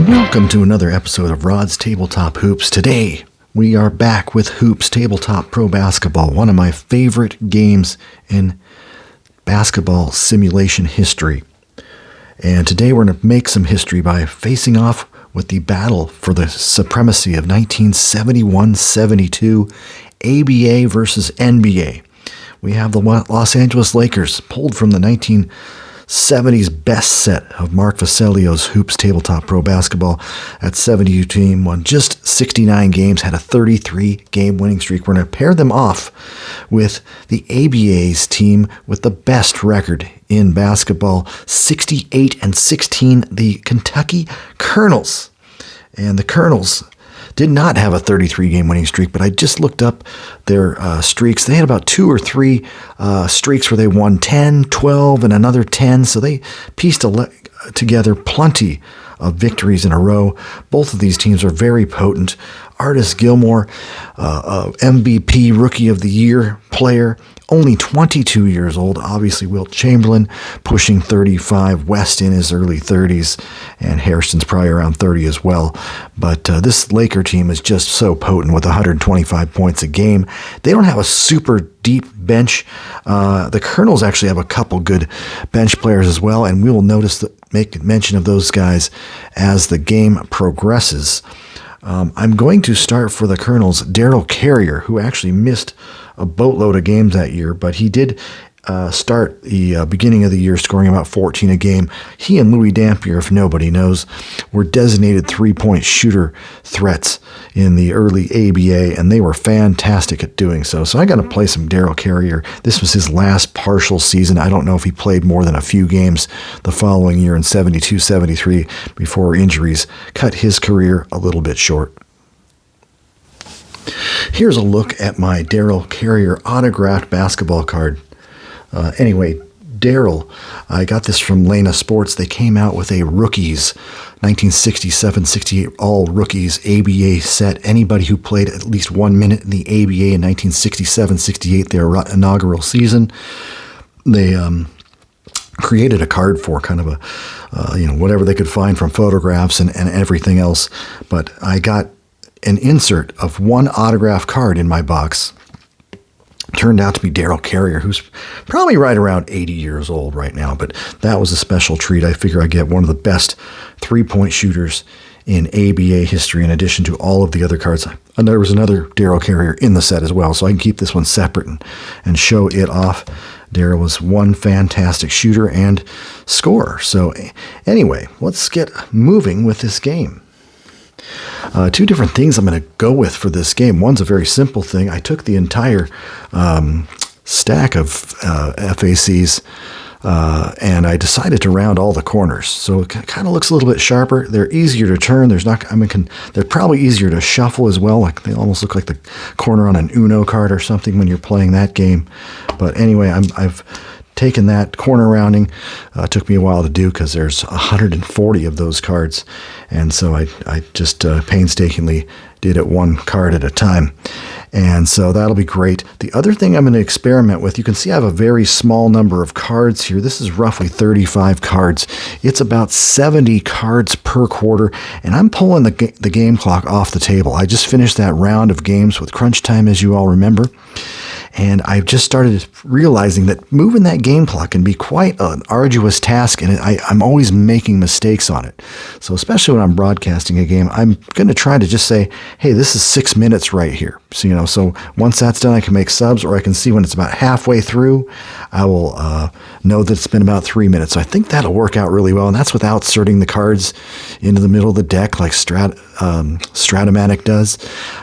Welcome to another episode of Rod's Tabletop Hoops. Today, we are back with Hoops Tabletop Pro Basketball, one of my favorite games in basketball simulation history. And today we're going to make some history by facing off with the battle for the supremacy of 1971-72 ABA versus NBA. We have the Los Angeles Lakers, pulled from the 1970s best set of Mark Vecellio's Hoops Tabletop Pro Basketball. That 72 team won just 69 games, had a 33-game winning streak. We're going to pair them off with the ABA's team with the best record in basketball, 68-16, the Kentucky Colonels. And the Colonels did not have a 33-game winning streak, but I just looked up their streaks. They had about 2 or 3 streaks where they won 10, 12, and another 10, so they pieced together plenty of victories in a row. Both of these teams are very potent. Artis Gilmore, MVP Rookie of the Year player, only 22 years old. Obviously, Wilt Chamberlain pushing 35, West in his early 30s, and Hairston's probably around 30 as well. But this Laker team is just so potent with 125 points a game. They don't have a super deep bench. The Colonels actually have a couple good bench players as well, and we will make mention of those guys as the game progresses. I'm going to start for the Colonels, Daryl Carrier, who actually missed a boatload of games that year, but he did start the beginning of the year scoring about 14 a game. He and Louis Dampier, if nobody knows, were designated three-point shooter threats in the early ABA, and they were fantastic at doing so. So I got to play some Daryl Carrier. This was his last partial season. I don't know if he played more than a few games the following year in 72-73 before injuries cut his career a little bit short. Here's a look at my Daryl Carrier autographed basketball card. Anyway, Daryl, I got this from Lena Sports. They came out with a rookies 1967-68 all rookies ABA set. Anybody who played at least 1 minute in the ABA in 1967-68, their inaugural season, they created a card for kind of a, whatever they could find from photographs and everything else. But I got an insert of one autograph card in my box. Turned out to be Daryl Carrier, who's probably right around 80 years old right now, but that was a special treat. I figure I get one of the best three-point shooters in ABA history in addition to all of the other cards. And there was another Daryl Carrier in the set as well, so I can keep this one separate and show it off. Daryl was one fantastic shooter and scorer. So anyway, let's get moving with this game. 2 different things I'm going to go with for this game. One's a very simple thing. I took the entire stack of FACs and I decided to round all the corners. So it kind of looks a little bit sharper. They're easier to turn. They're probably easier to shuffle as well. Like they almost look like the corner on an Uno card or something when you're playing that game. But anyway, I've taken that corner rounding. Took me a while to do because there's 140 of those cards. And so I just painstakingly did it one card at a time. And so that'll be great. The other thing I'm going to experiment with, you can see I have a very small number of cards here. This is roughly 35 cards. It's about 70 cards per quarter. And I'm pulling the game clock off the table. I just finished that round of games with crunch time, as you all remember. And I've just started realizing that moving that game clock can be quite an arduous task, and I'm always making mistakes on it. So especially when I'm broadcasting a game, I'm going to try to just say, hey, this is 6 minutes right here. So, so once that's done, I can make subs, or I can see when it's about halfway through, I will know that it's been about 3 minutes. So I think that'll work out really well, and that's without inserting the cards into the middle of the deck like Stratomatic does.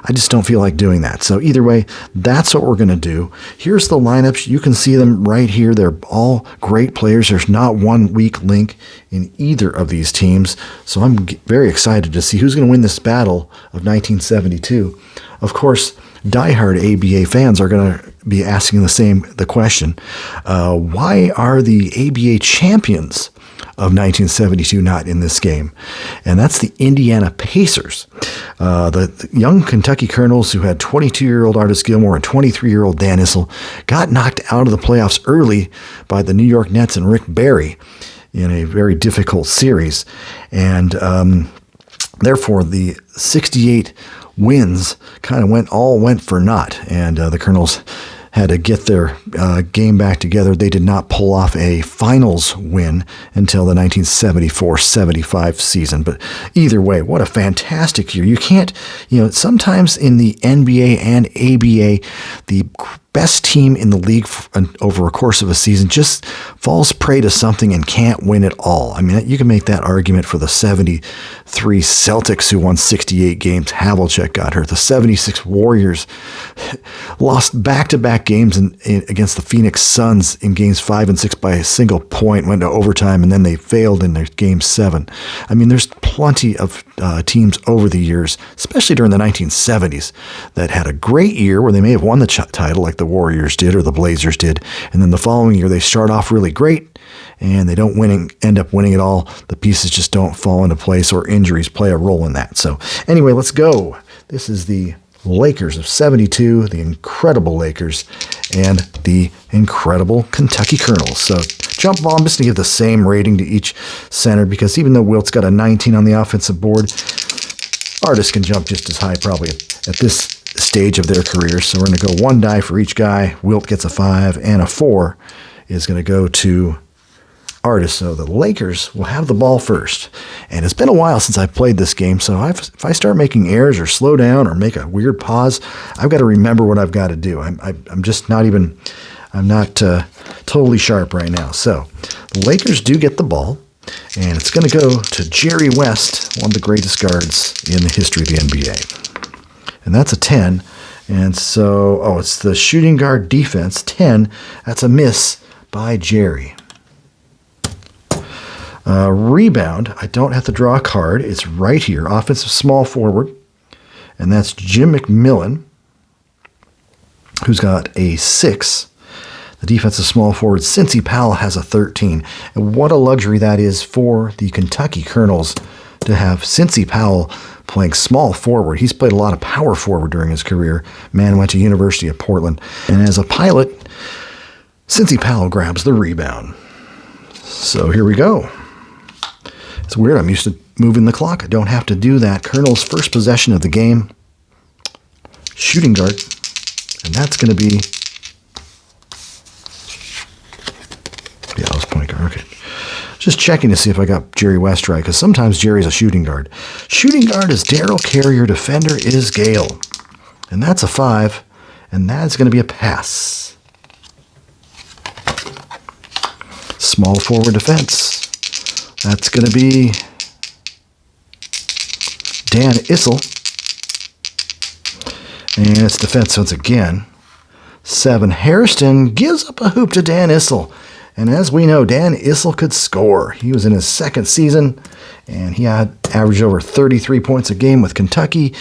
I just don't feel like doing that. So either way, that's what we're going to do. Here's the lineups. You can see them right here. They're all great players. There's not one weak link in either of these teams. So I'm very excited to see who's going to win this battle of 1972. Of course, diehard ABA fans are going to be asking the question, why are the ABA champions of 1972 not in this game? And that's the Indiana Pacers. The young Kentucky Colonels, who had 22-year-old Artis Gilmore and 23-year-old Dan Issel, got knocked out of the playoffs early by the New York Nets and Rick Barry in a very difficult series. And Therefore, the 68 wins kind of went for naught, and the Colonels had to get their game back together. They did not pull off a finals win until the 1974-75 season. But either way, what a fantastic year. You can't, sometimes in the NBA and ABA, the best team in the league over a course of a season just falls prey to something and can't win it all. I mean, you can make that argument for the 73 Celtics who won 68 games. Havlicek got hurt. The 76 Warriors lost back-to-back games against the Phoenix Suns in games 5 and 6 by a single point, went to overtime, and then they failed in their game 7. I mean, there's plenty of teams over the years, especially during the 1970s, that had a great year where they may have won the title like the Warriors did or the Blazers did, and then the following year they start off really great and they don't end up winning it all. The pieces just don't fall into place, or injuries play a role in that. So anyway, let's go. This is the Lakers of 72, the incredible Lakers, and the incredible Kentucky Colonels. So jump ball, I'm just going to give the same rating to each center, because even though Wilt's got a 19 on the offensive board, artists can jump just as high probably at this stage of their career. So we're going to go one die for each guy. Wilt gets a 5, and a 4 is going to go to artists. So the Lakers will have the ball first. And it's been a while since I've played this game, so if I start making errors or slow down or make a weird pause, I've got to remember what I've got to do. I'm just not even, I'm not totally sharp right now. So the Lakers do get the ball, and it's going to go to Jerry West, one of the greatest guards in the history of the NBA. And that's a 10. And so, it's the shooting guard defense, 10. That's a miss by Jerry. Rebound, I don't have to draw a card. It's right here. Offensive small forward. And that's Jim McMillan, who's got a 6. The defensive small forward, Cincy Powell, has a 13. And what a luxury that is for the Kentucky Colonels to have Cincy Powell playing small forward. He's played a lot of power forward during his career. Man went to University of Portland. And as a pilot, Cincy Powell grabs the rebound. So here we go. It's weird. I'm used to moving the clock. I don't have to do that. Colonel's first possession of the game. Shooting guard. And that's going to be... Yeah, that was point guard. Okay. Just checking to see if I got Jerry West right, because sometimes Jerry's a shooting guard. Shooting guard is Daryl Carrier. Defender is Gale. And that's a 5. And that's going to be a pass. Small forward defense. That's going to be Dan Issel. And it's defense once again. 7. Hairston gives up a hoop to Dan Issel. And as we know, Dan Issel could score. He was in his second season, and he had averaged over 33 points a game with Kentucky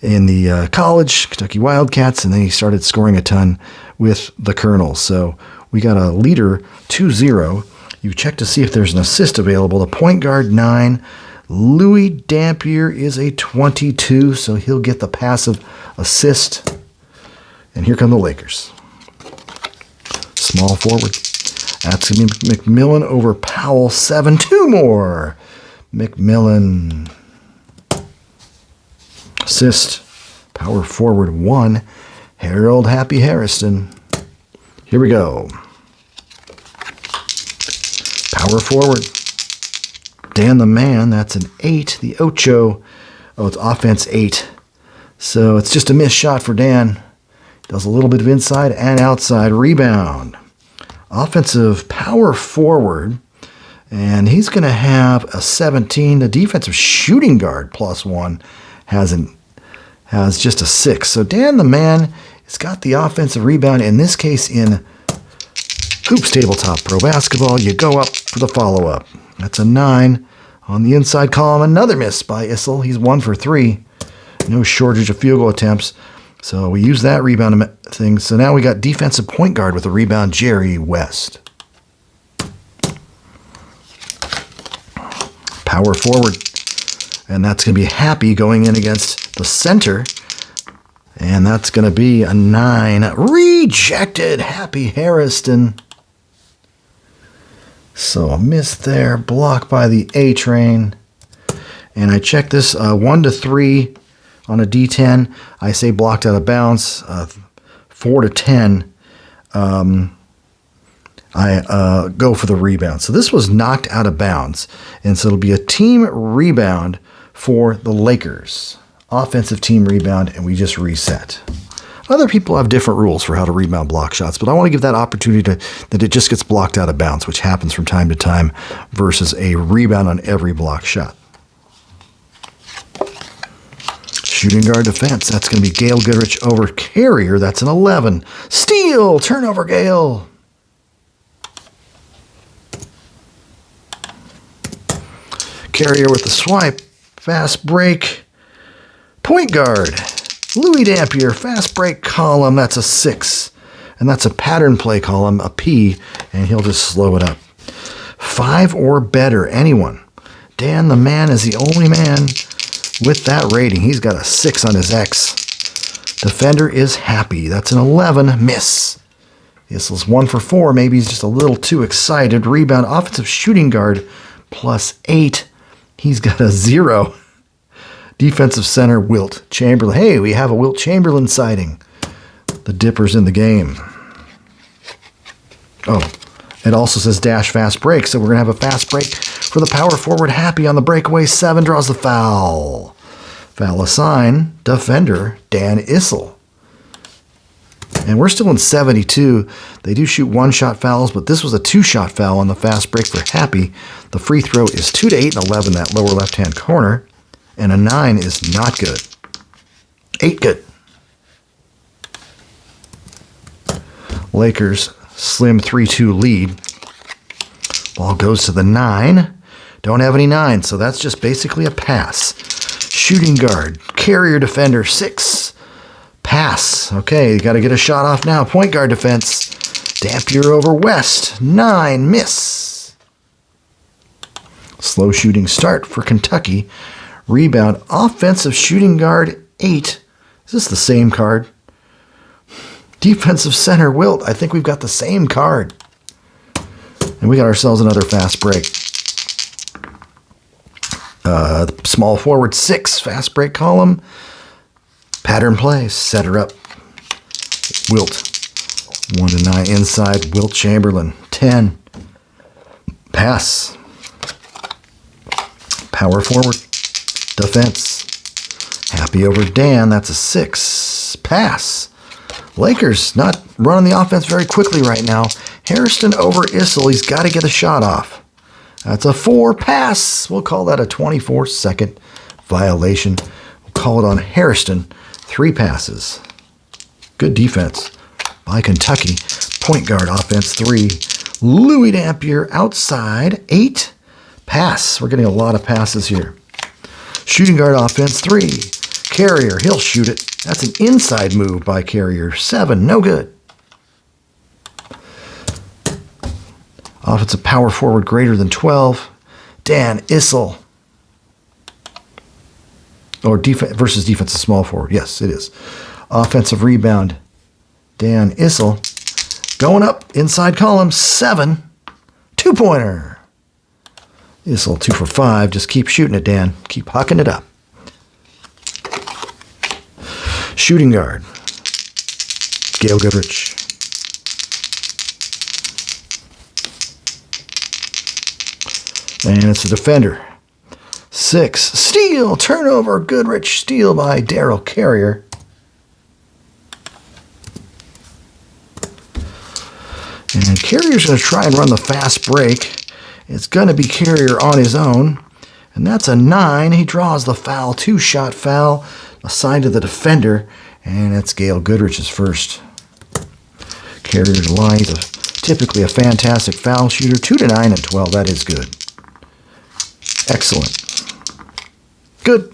in the college, Kentucky Wildcats, and then he started scoring a ton with the Colonels. So we got a leader 2-0. You check to see if there's an assist available. The point guard 9. Louis Dampier is a 22, so he'll get the passive assist. And here come the Lakers. Small forward. That's going to be McMillan over Powell, 7. 2 more. McMillan. Assist. Power forward 1. Harold Happy Hairston. Here we go. Power forward. Dan the Man. That's an 8. The Ocho. It's offense 8. So it's just a missed shot for Dan. Does a little bit of inside and outside rebound. Offensive power forward, and he's going to have a 17. The defensive shooting guard +1 has just a 6. So Dan the Man has got the offensive rebound. In this case, in Hoops Tabletop Pro Basketball, you go up for the follow-up. That's a 9. On the inside column, another miss by Issel. He's 1 for 3. No shortage of field goal attempts. So we use that rebound thing. So now we got defensive point guard with a rebound, Jerry West. Power forward. And that's going to be Happy going in against the center. And that's going to be a 9. Rejected, Happy Hairston. So a miss there, blocked by the A-Train. And I check this 1 to 3 on a D10. I say blocked out of bounds. 4 to 10, I go for the rebound. So this was knocked out of bounds. And so it'll be a team rebound for the Lakers. Offensive team rebound, and we just reset. Other people have different rules for how to rebound block shots, but I want to give that opportunity that it just gets blocked out of bounds, which happens from time to time, versus a rebound on every block shot. Shooting guard defense, that's going to be Gail Goodrich over Carrier. That's an 11. Steal, turnover, Gail. Carrier with the swipe, fast break. Point guard, Louis Dampier, fast break column, that's a 6. And that's a pattern play column, a P, and he'll just slow it up. 5 or better, anyone. Dan the man is the only man with that rating. He's got a 6 on his X. Defender is happy. That's an 11, miss. Issel's 1 for 4, maybe he's just a little too excited. Rebound, offensive shooting guard, +8. He's got a 0. Defensive center, Wilt Chamberlain. Hey, we have a Wilt Chamberlain sighting. The Dipper's in the game. Oh, it also says dash fast break, so we're going to have a fast break for the power forward. Happy on the breakaway. 7 draws the foul. Foul assigned, defender, Dan Issel. And we're still in 72. They do shoot 1-shot fouls, but this was a 2-shot foul on the fast break for Happy. The free throw is 2 to 8 and 11, that lower left-hand corner. And a 9 is not good. 8 good. Lakers slim 3-2 lead. Ball goes to the 9. Don't have any 9, so that's just basically a pass. Shooting guard, Carrier defender, 6. Pass. Okay, you got to get a shot off now. Point guard defense. Dampier over West, 9, miss. Slow shooting start for Kentucky. Rebound, offensive shooting guard, 8. Is this the same card? Defensive center, Wilt. I think we've got the same card. And we got ourselves another fast break. Small forward, 6. Fast break column. Pattern play. Set her up. Wilt. 1 to 9 inside. Wilt Chamberlain. 10. Pass. Power forward. Defense. Happy over Dan. That's a 6. Pass. Lakers not running the offense very quickly right now. Hairston over Issel. He's got to get a shot off. That's a 4. Pass. We'll call that a 24-second violation. We'll call it on Hairston. 3 passes. Good defense by Kentucky. Point guard offense, 3. Louis Dampier outside, 8. Pass. We're getting a lot of passes here. Shooting guard offense, 3. Carrier, he'll shoot it. That's an inside move by Carrier. 7, no good. Offensive power forward greater than 12. Dan Issel. Or versus defensive small forward. Yes, it is. Offensive rebound. Dan Issel. Going up inside column. 7. 2-pointer. Issel 2 for 5. Just keep shooting it, Dan. Keep hucking it up. Shooting guard. Gail Goodrich. And it's a defender. 6. Steal. Turnover. Goodrich. Steal by Darryl Carrier. And Carrier's going to try and run the fast break. It's going to be Carrier on his own. And that's a 9. He draws the foul. 2-shot foul assigned to the defender. And it's Gail Goodrich's first. Carrier to line. He's typically a fantastic foul shooter. 2 to 9 and 12. That is good. Excellent. Good.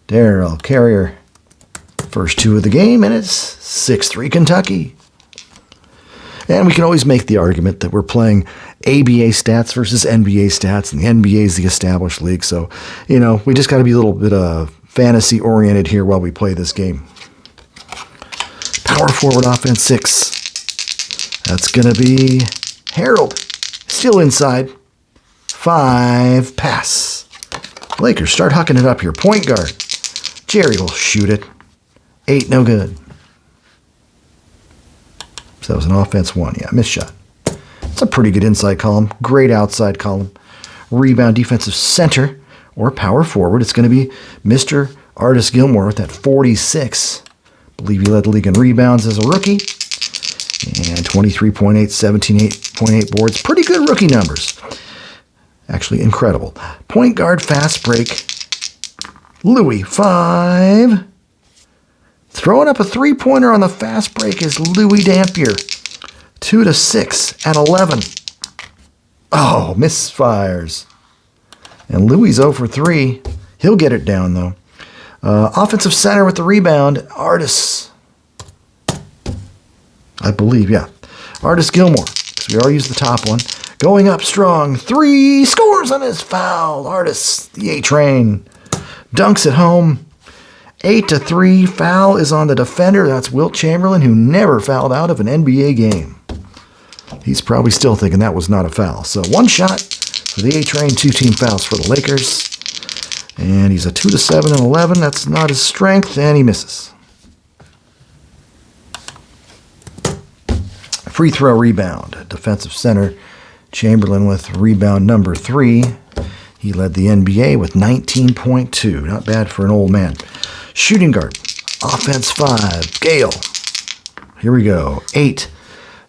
Darryl Carrier. First 2 of the game. And it's 6-3 Kentucky. And we can always make the argument that we're playing ABA stats versus NBA stats, and the NBA is the established league. So, we just got to be a little bit fantasy-oriented here while we play this game. Power forward offense, 6. That's going to be Harold. Still inside. 5. Pass. Lakers start hucking it up here. Point guard. Jerry will shoot it. 8, no good. So that was an offense 1. Yeah, missed shot. It's a pretty good inside column. Great outside column. Rebound defensive center or power forward. It's going to be Mr. Artis Gilmore with that 46. I believe he led the league in rebounds as a rookie. And 23.8, 17.8 boards. Pretty good rookie numbers. Actually incredible. Point guard fast break. Louis, 5. Throwing up a three-pointer on the fast break is Louis Dampier. 2 to 6 at 11. Oh, misfires. And Louis 0 for 3. He'll get it down, though. Offensive center with the rebound, Artis. I believe, yeah. Artis Gilmore, because we already used the top one. Going up strong. 3, scores on his foul. Artis, the A-Train. Dunks at home. 8 to 3. Foul is on the defender. That's Wilt Chamberlain, who never fouled out of an NBA game. He's probably still thinking that was not a foul. So 1 shot for the A-Train, 2 team fouls for the Lakers. And he's a 2 to 7 and 11. That's not his strength, and he misses. Free throw rebound. Defensive center Chamberlain with rebound number 3. He led the NBA with 19.2. Not bad for an old man. Shooting guard. Offense 5. Gale. Here we go. 8.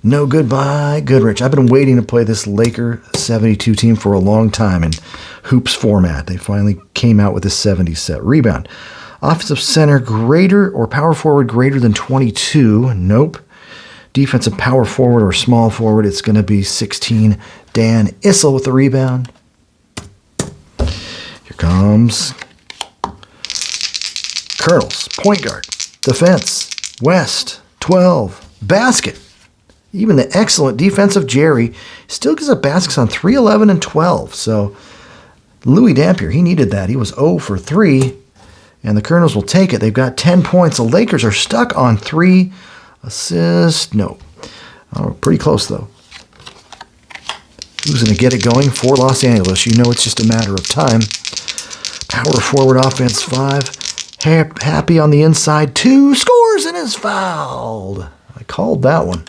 No good by Goodrich. I've been waiting to play this Laker 72 team for a long time in hoops format. They finally came out with this 70 set. Rebound. Offensive center greater or power forward greater than 22. Nope. Defensive power forward or small forward. It's going to be 16. Dan Issel with the rebound. Here comes Colonels. Point guard. Defense. West. 12. Basket. Even the excellent defensive Jerry still gives up baskets on 3, 11, and 12. So Louis Dampier, he needed that. He was 0 for 3. And the Colonels will take it. They've got 10 points. The Lakers are stuck on 3. Assist. No. Oh, pretty close, though. Who's going to get it going for Los Angeles? You know it's just a matter of time. Power forward offense 5. Happy on the inside. 2. Scores and is fouled. I called that one.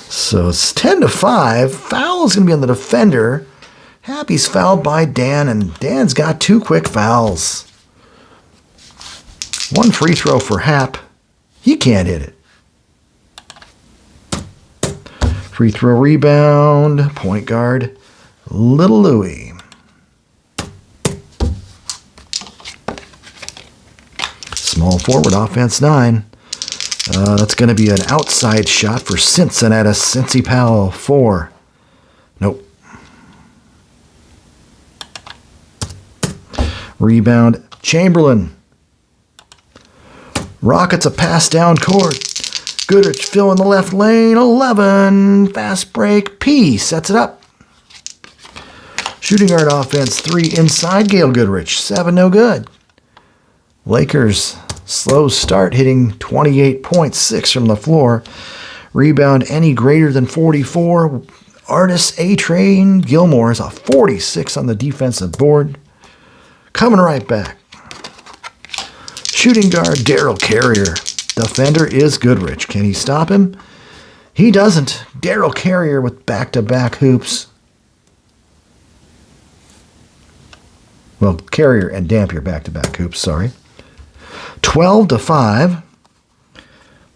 So it's 10 to 5. Foul is going to be on the defender. Happy's fouled by Dan, and Dan's got 2 quick fouls. 1 free throw for Hap. He can't hit it. Free throw rebound. Point guard. Little Louie. Small forward offense 9. That's going to be an outside shot for Cincinnati. Cincy Powell 4. Nope. Rebound. Chamberlain. Rockets a pass down court. Goodrich filling the left lane. 11. Fast break. P sets it up. Shooting guard offense 3 inside. Gale Goodrich. 7 no good. Lakers slow start hitting 28.6 from the floor. Rebound any greater than 44. Artis A-Train Gilmore is a 46 on the defensive board. Coming right back. Shooting guard Daryl Carrier. Defender is Goodrich. Can he stop him? He doesn't. Daryl Carrier with back-to-back hoops. Well, Carrier and Dampier back-to-back hoops, sorry. 12 to 5.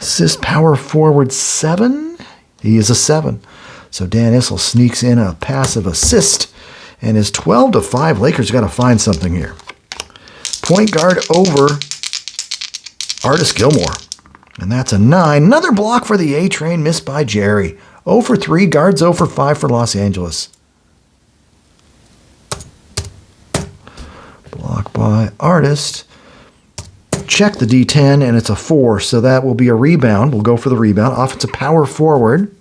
Assist power forward 7. He is a 7. So Dan Issel sneaks in a passive assist and is 12 to 5. Lakers got to find something here. Point guard over Artis Gilmore. And that's a 9. Another block for the A-Train, missed by Jerry. 0 for 3. Guards 0 for 5 for Los Angeles. Block by Artis. Check the D10, and it's a 4, so that will be a rebound. We'll go for the rebound. Offensive power forward.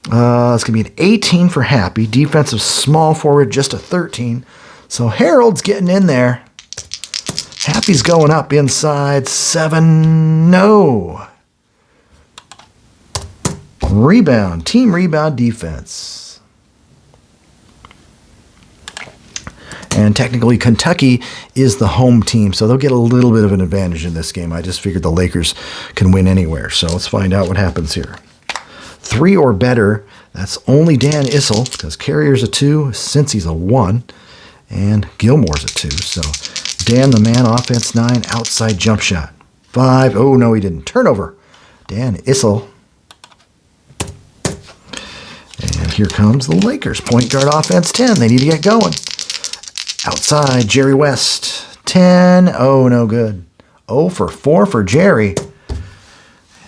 It's going to be an 18 for Happy. Defensive small forward, just a 13. So Harold's getting in there. Happy's going up inside. 7, no. Rebound. Team rebound defense. And technically, Kentucky is the home team, so they'll get a little bit of an advantage in this game. I just figured the Lakers can win anywhere. So let's find out what happens here. 3 or better. That's only Dan Issel, because Carrier's a 2, Cincy's a 1, and Gilmore's a 2. So Dan the man, offense 9, outside jump shot. 5. Oh, no, he didn't. Turnover. Dan Issel. And here comes the Lakers. Point guard offense 10. They need to get going. Outside, Jerry West. 10. Oh, no good. 0 for 4 for Jerry.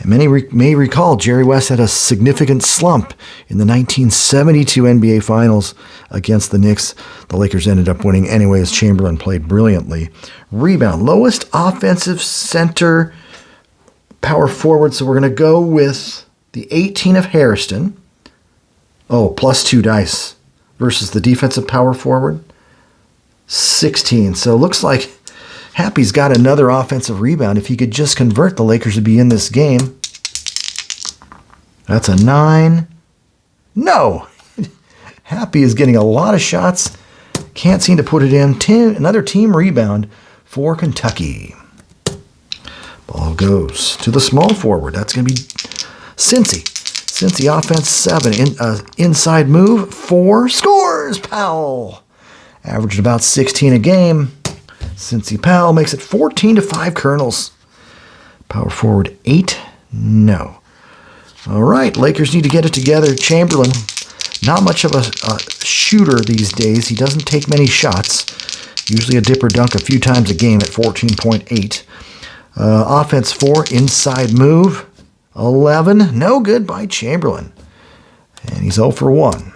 And many may recall Jerry West had a significant slump in the 1972 NBA Finals against the Knicks. The Lakers ended up winning anyway as Chamberlain played brilliantly. Rebound, lowest offensive center, power forward. So we're going to go with the 18 of Hairston. Oh, plus 2 dice versus the defensive power forward. 16. So it looks like Happy's got another offensive rebound. If he could just convert, the Lakers would be in this game. That's a 9. No! Happy is getting a lot of shots. Can't seem to put it in. Another team rebound for Kentucky. Ball goes to the small forward. That's going to be Cincy. Cincy offense 7. Inside move 4. Scores! Powell. Averaged about 16 a game. Cincy Powell makes it 14-5 Colonels. Power forward 8. No. All right, Lakers need to get it together. Chamberlain, not much of a shooter these days. He doesn't take many shots. Usually a dip or dunk a few times a game at 14.8. Offense 4, inside move 11. No good by Chamberlain. And he's 0 for 1.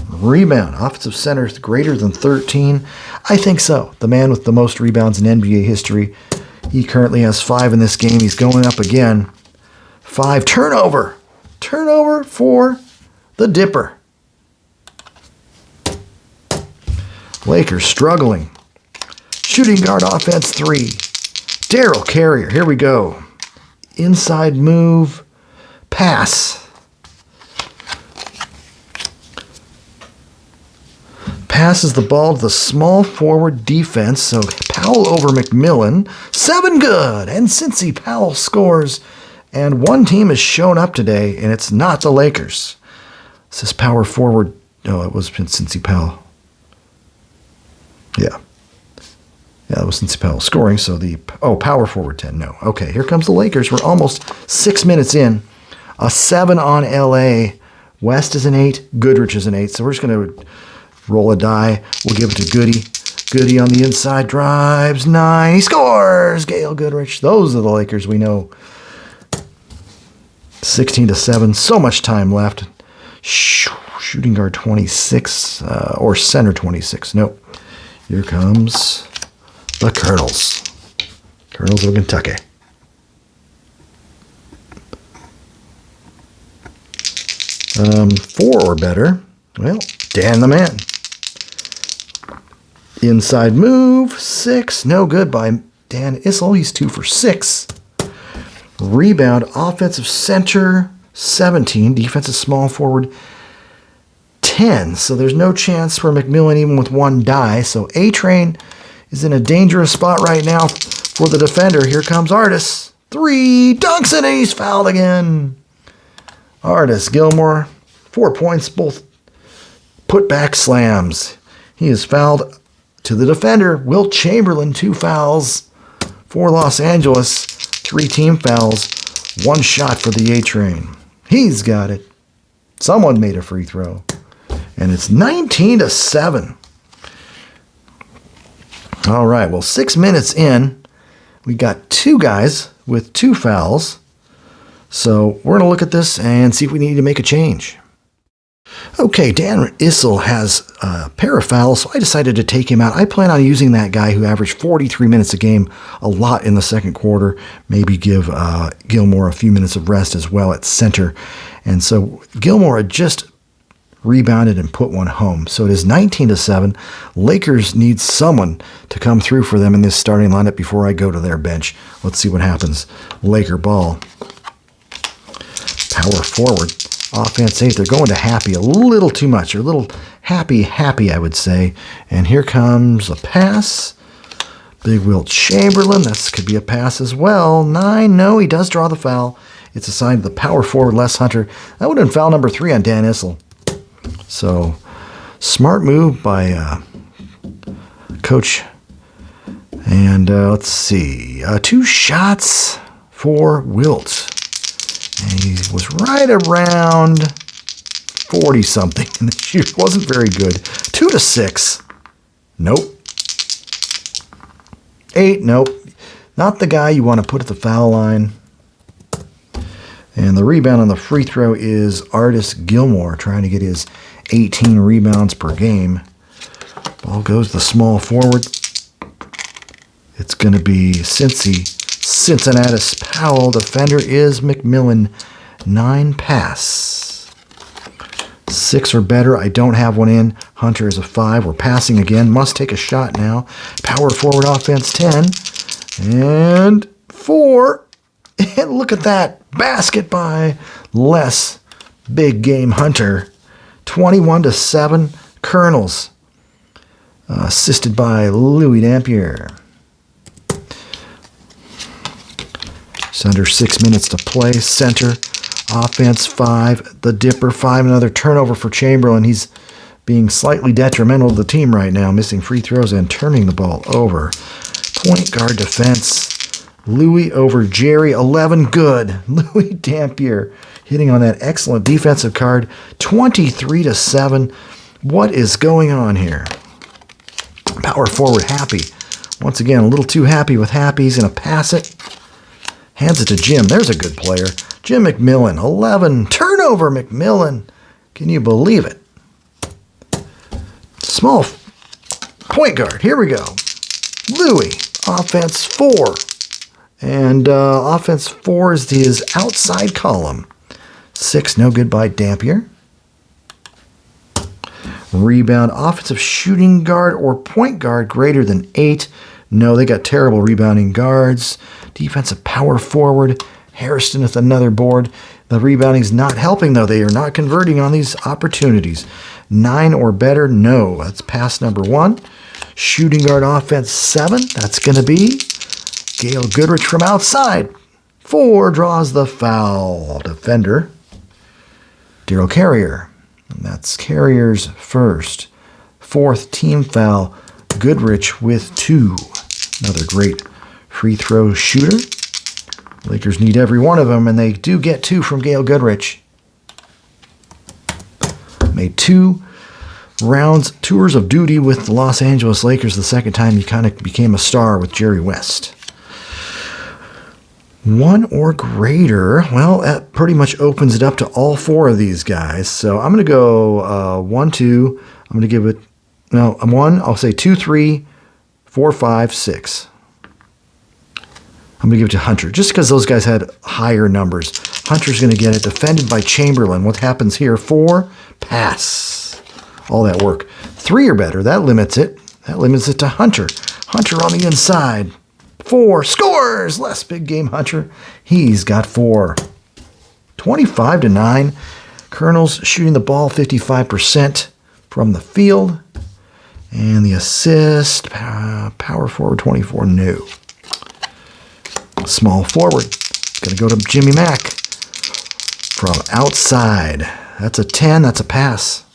Rebound, offensive center greater than 13. I think so. The man with the most rebounds in NBA history. He currently has 5 in this game. He's going up again. 5. Turnover. Turnover for the Dipper. Lakers struggling. Shooting guard offense 3. Daryl Carrier. Here we go. Inside move. Pass. Passes the ball to the small forward defense. So Powell over McMillan. 7 good. And Cincy Powell scores. And one team has shown up today, and it's not the Lakers. This is power forward. No, it was Cincy Powell. Yeah, it was Cincy Powell scoring. So power forward 10. No. Okay, here comes the Lakers. We're almost 6 minutes in. A 7 on LA. West is an 8. Goodrich is an 8. So we're just going to roll a die. We'll give it to Goody. Goody on the inside drives 9. He scores. Gail Goodrich. Those are the Lakers we know. 16-7. So much time left. Shooting guard 26 or center 26. Nope. Here comes the Colonels. Colonels of Kentucky. Four or better. Well, Dan the man. Inside move 6. No good by Dan Issel. He's 2 for 6. Rebound, offensive center, 17. Defensive small forward, 10. So there's no chance for McMillan even with 1 die. So A-Train is in a dangerous spot right now for the defender. Here comes Artis. 3. Dunks it, and he's fouled again. Artis, Gilmore, 4 points, both put-back slams. He is fouled to the defender. Wilt Chamberlain, 2 fouls for Los Angeles. 3 team fouls, 1 shot for the A-Train. He's got it. Someone made a free throw. And it's 19-7. All right, well, 6 minutes in, we got 2 guys with 2 fouls. So we're going to look at this and see if we need to make a change. Okay, Dan Issel has a pair of fouls, so I decided to take him out. I plan on using that guy who averaged 43 minutes a game a lot in the second quarter, maybe give Gilmore a few minutes of rest as well at center. And so Gilmore had just rebounded and put one home. So it is 19-7. Lakers need someone to come through for them in this starting lineup before I go to their bench. Let's see what happens. Laker ball. Power forward. Offense 8. They're going to Happy a little too much. They're a little happy, I would say. And here comes a pass. Big Wilt Chamberlain. That could be a pass as well. 9. No, he does draw the foul. It's assigned to the power forward, Les Hunter. That would have been foul number 3 on Dan Issel. So, smart move by Coach. And let's see. 2 shots for Wilt. And he was right around 40-something. And the shoot wasn't very good. 2 to 6. Nope. 8. Nope. Not the guy you want to put at the foul line. And the rebound on the free throw is Artis Gilmore, trying to get his 18 rebounds per game. Ball goes to the small forward. It's going to be Cincinnatus Powell. Defender is McMillan. 9 pass. 6 or better. I don't have one in. Hunter is a 5. We're passing again. Must take a shot now. Power forward offense 10. And 4. And look at that. Basket by Les. Big game Hunter. 21 to 7. Colonels. Assisted by Louis Dampier. It's under 6 minutes to play. Center. Offense 5. The Dipper 5. Another turnover for Chamberlain. He's being slightly detrimental to the team right now. Missing free throws and turning the ball over. Point guard defense. Louis over Jerry. 11 good. Louis Dampier hitting on that excellent defensive card. 23 to 7. What is going on here? Power forward Happy. Once again, a little too happy with Happy. He's going to pass it. Hands it to Jim. There's a good player. Jim McMillan. 11. Turnover McMillan. Can you believe it? Small point guard. Here we go. Louis. Offense 4. And offense 4 is his outside column. 6. No good by Dampier. Rebound. Offensive shooting guard or point guard greater than 8. No, they got terrible rebounding guards. Defensive power forward. Hairston with another board. The rebounding's not helping, though. They are not converting on these opportunities. 9 or better, no. That's pass number 1. Shooting guard offense 7. That's going to be Gail Goodrich from outside. 4 draws the foul. Defender, Daryl Carrier. And that's Carrier's first. 4th team foul. Goodrich with 2. Another great free throw shooter. Lakers need every one of them, and they do get 2 from Gail Goodrich. Made 2 tours of duty with the Los Angeles Lakers. The second time he kind of became a star with Jerry West. 1 or greater. Well, that pretty much opens it up to all 4 of these guys. So I'm going to go 1, 2. I'm going to give it, no, 1. I'll say 2, 3, 4, 5, 6. I'm going to give it to Hunter, just because those guys had higher numbers. Hunter's going to get it. Defended by Chamberlain. What happens here? 4, pass. All that work. 3 or better. That limits it. That limits it to Hunter. Hunter on the inside. 4, scores! Less big game Hunter. He's got 4. 25 to 9. Colonels shooting the ball 55% from the field. And the assist, power forward 24, no. Small forward, going to go to Jimmy Mack from outside. That's a 10, that's a pass.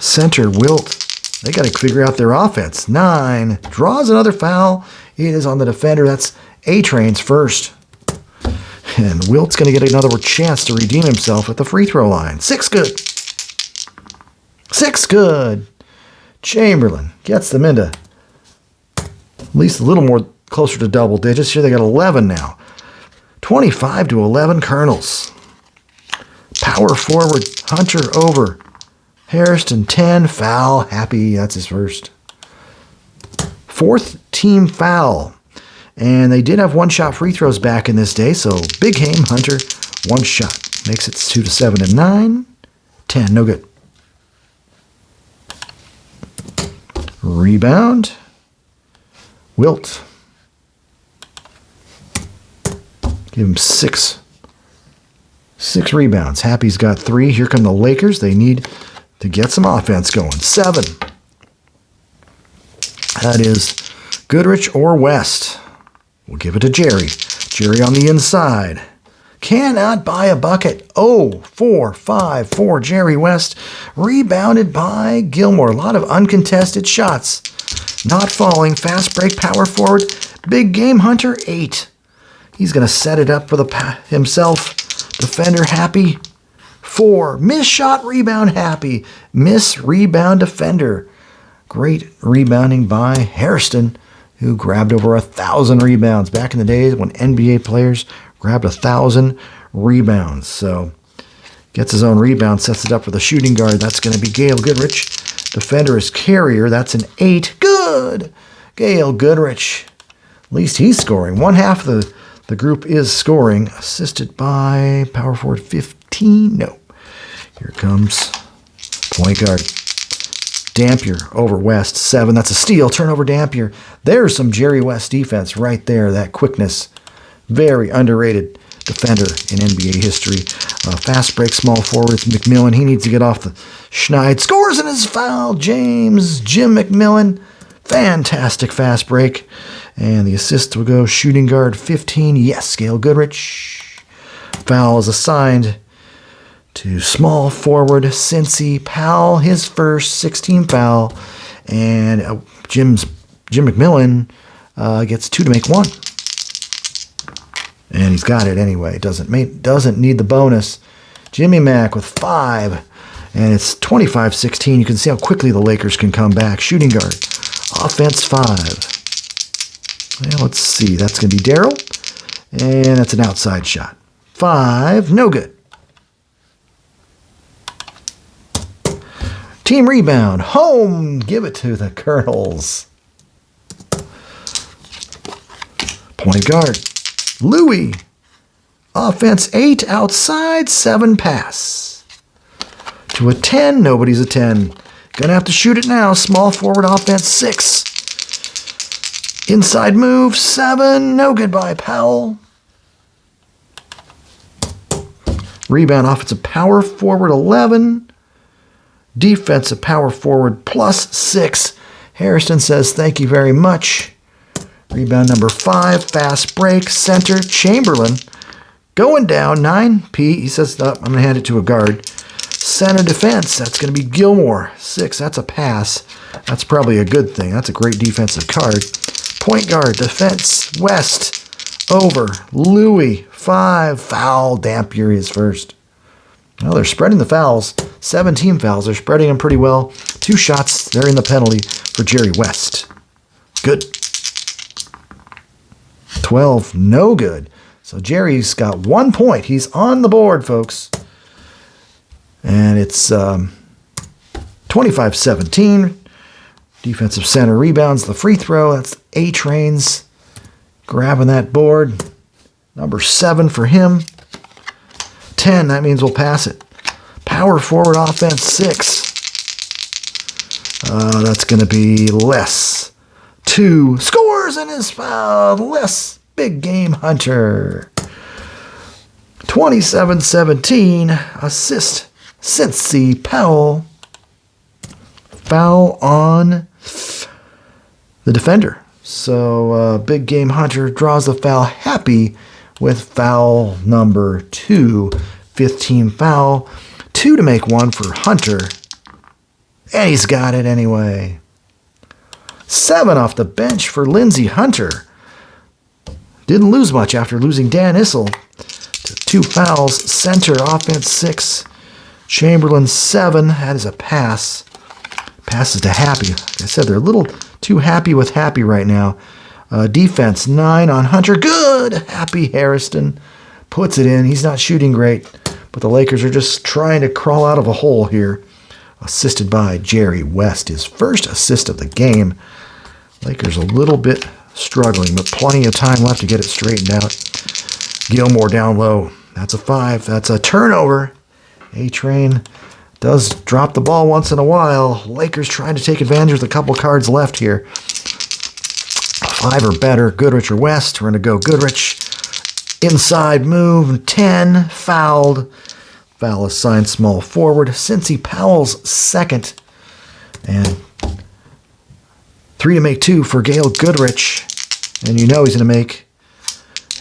Center, Wilt, they got to figure out their offense. 9, draws another foul. It is on the defender. That's A-Train's first. And Wilt's going to get another chance to redeem himself at the free throw line. 6 good. 6 good. Chamberlain gets them into at least a little more closer to double digits. Here they got 11 now. 25 to 11 Colonels. Power forward Hunter over Hairston. 10 foul. Happy, that's his first. 4th team foul. And they did have 1-shot free throws back in this day, so big game Hunter. 1 shot. Makes it 2 to 7 and 9. 10, no good. Rebound. Wilt. Give him 6 6 rebounds. Happy's got 3. Here come the Lakers. They need to get some offense going. 7. That is Goodrich or West. We'll give it to Jerry. Jerry on the inside. Cannot buy a bucket. 4-5 for Jerry West. Rebounded by Gilmore. A lot of uncontested shots. Not falling. Fast break, power forward. Big game hunter, 8. He's going to set it up for himself. Defender, Happy. 4. Miss shot, rebound, Happy. Miss rebound, defender. Great rebounding by Hairston, who grabbed over 1,000 rebounds. Back in the days when NBA players grabbed 1,000 rebounds. So gets his own rebound, sets it up for the shooting guard. That's going to be Gail Goodrich. Defender is Carrier. That's an 8. Good! Gail Goodrich. At least he's scoring. One half of the group is scoring. Assisted by power forward 15. No. Here comes point guard. Dampier over West. 7. That's a steal. Turnover Dampier. There's some Jerry West defense right there. That quickness. Very underrated defender in NBA history. Fast break, small forwards. McMillan. He needs to get off the schneid. Scores in his foul. Jim McMillan. Fantastic fast break. And the assist will go shooting guard 15. Yes, Gail Goodrich. Foul is assigned to small forward Cincy Powell, his first 16 foul. And Jim McMillan gets 2 to make 1. And he's got it anyway. Doesn't need the bonus. Jimmy Mack with 5. And it's 25-16. You can see how quickly the Lakers can come back. Shooting guard. Offense 5. Well, let's see. That's going to be Darryl. And that's an outside shot. 5. No good. Team rebound. Home. Give it to the Colonels. Point guard. Louis. Offense 8. Outside 7. Pass. To a 10. Nobody's a 10. Gonna have to shoot it now. Small forward offense 6. Inside move 7. No good by Powell. Rebound offensive power forward 11. Defensive power forward plus 6. Harrison says thank you very much. Rebound number 5. Fast break. Center. Chamberlain. Going down. 9. P. He says, oh, I'm going to hand it to a guard. Center defense. That's going to be Gilmore. 6. That's a pass. That's probably a good thing. That's a great defensive card. Point guard. Defense. West. Over. Louis. 5. Foul. Dampier is first. Well, they're spreading the fouls. 17 fouls. They're spreading them pretty well. 2 shots. They're in the penalty for Jerry West. Good. 12. No good. So Jerry's got 1 point. He's on the board, folks. And it's 25-17. Defensive center rebounds the free throw. That's A-Trains grabbing that board. Number 7 for him. 10, that means we'll pass it. Power forward offense 6. That's going to be Les. 2. Scores in his foul. Les. Big game hunter. 27-17. Assist. Cincy Powell. Foul on the defender. So big game hunter draws the foul. Happy with foul number 2. 15 foul. 2 to make 1 for Hunter. And he's got it anyway. 7 off the bench for Lindsey Hunter. Didn't lose much after losing Dan Issel to 2 fouls. Center offense 6. Chamberlain 7. That is a pass. Passes to Happy. Like I said, they're a little too happy with Happy right now. Defense 9 on Hunter. Good. Happy Harrison puts it in. He's not shooting great, but the Lakers are just trying to crawl out of a hole here. Assisted by Jerry West, his first assist of the game. Lakers a little bit struggling, but plenty of time left to get it straightened out. Gilmore down low. That's a 5. That's a turnover. A-Train does drop the ball once in a while. Lakers trying to take advantage with a couple cards left here. 5 or better. Goodrich or West. We're going to go Goodrich. Inside move, 10, fouled. Foul assigned small forward. Cincy Powell's second. And 3 to make 2 for Gail Goodrich. And you know he's going to make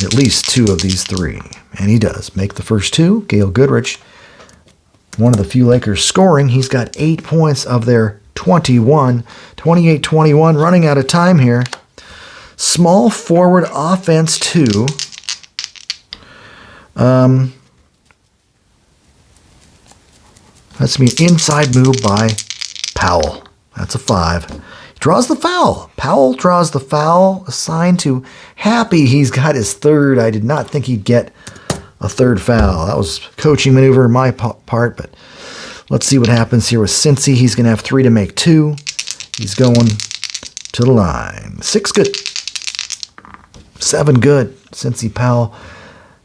at least 2 of these 3. And he does. Make the first 2. Gail Goodrich, one of the few Lakers scoring. He's got 8 points of their 21. 28-21, running out of time here. Small forward offense 2. That's an inside move by Powell. That's a 5. He draws the foul. Powell draws the foul assigned to Happy. He's got his third. I did not think he'd get a third foul. That was coaching maneuver on my part, but let's see what happens here with Cincy. He's going to have 3 to make 2. He's going to the line. 6 good. 7 good. Cincy Powell.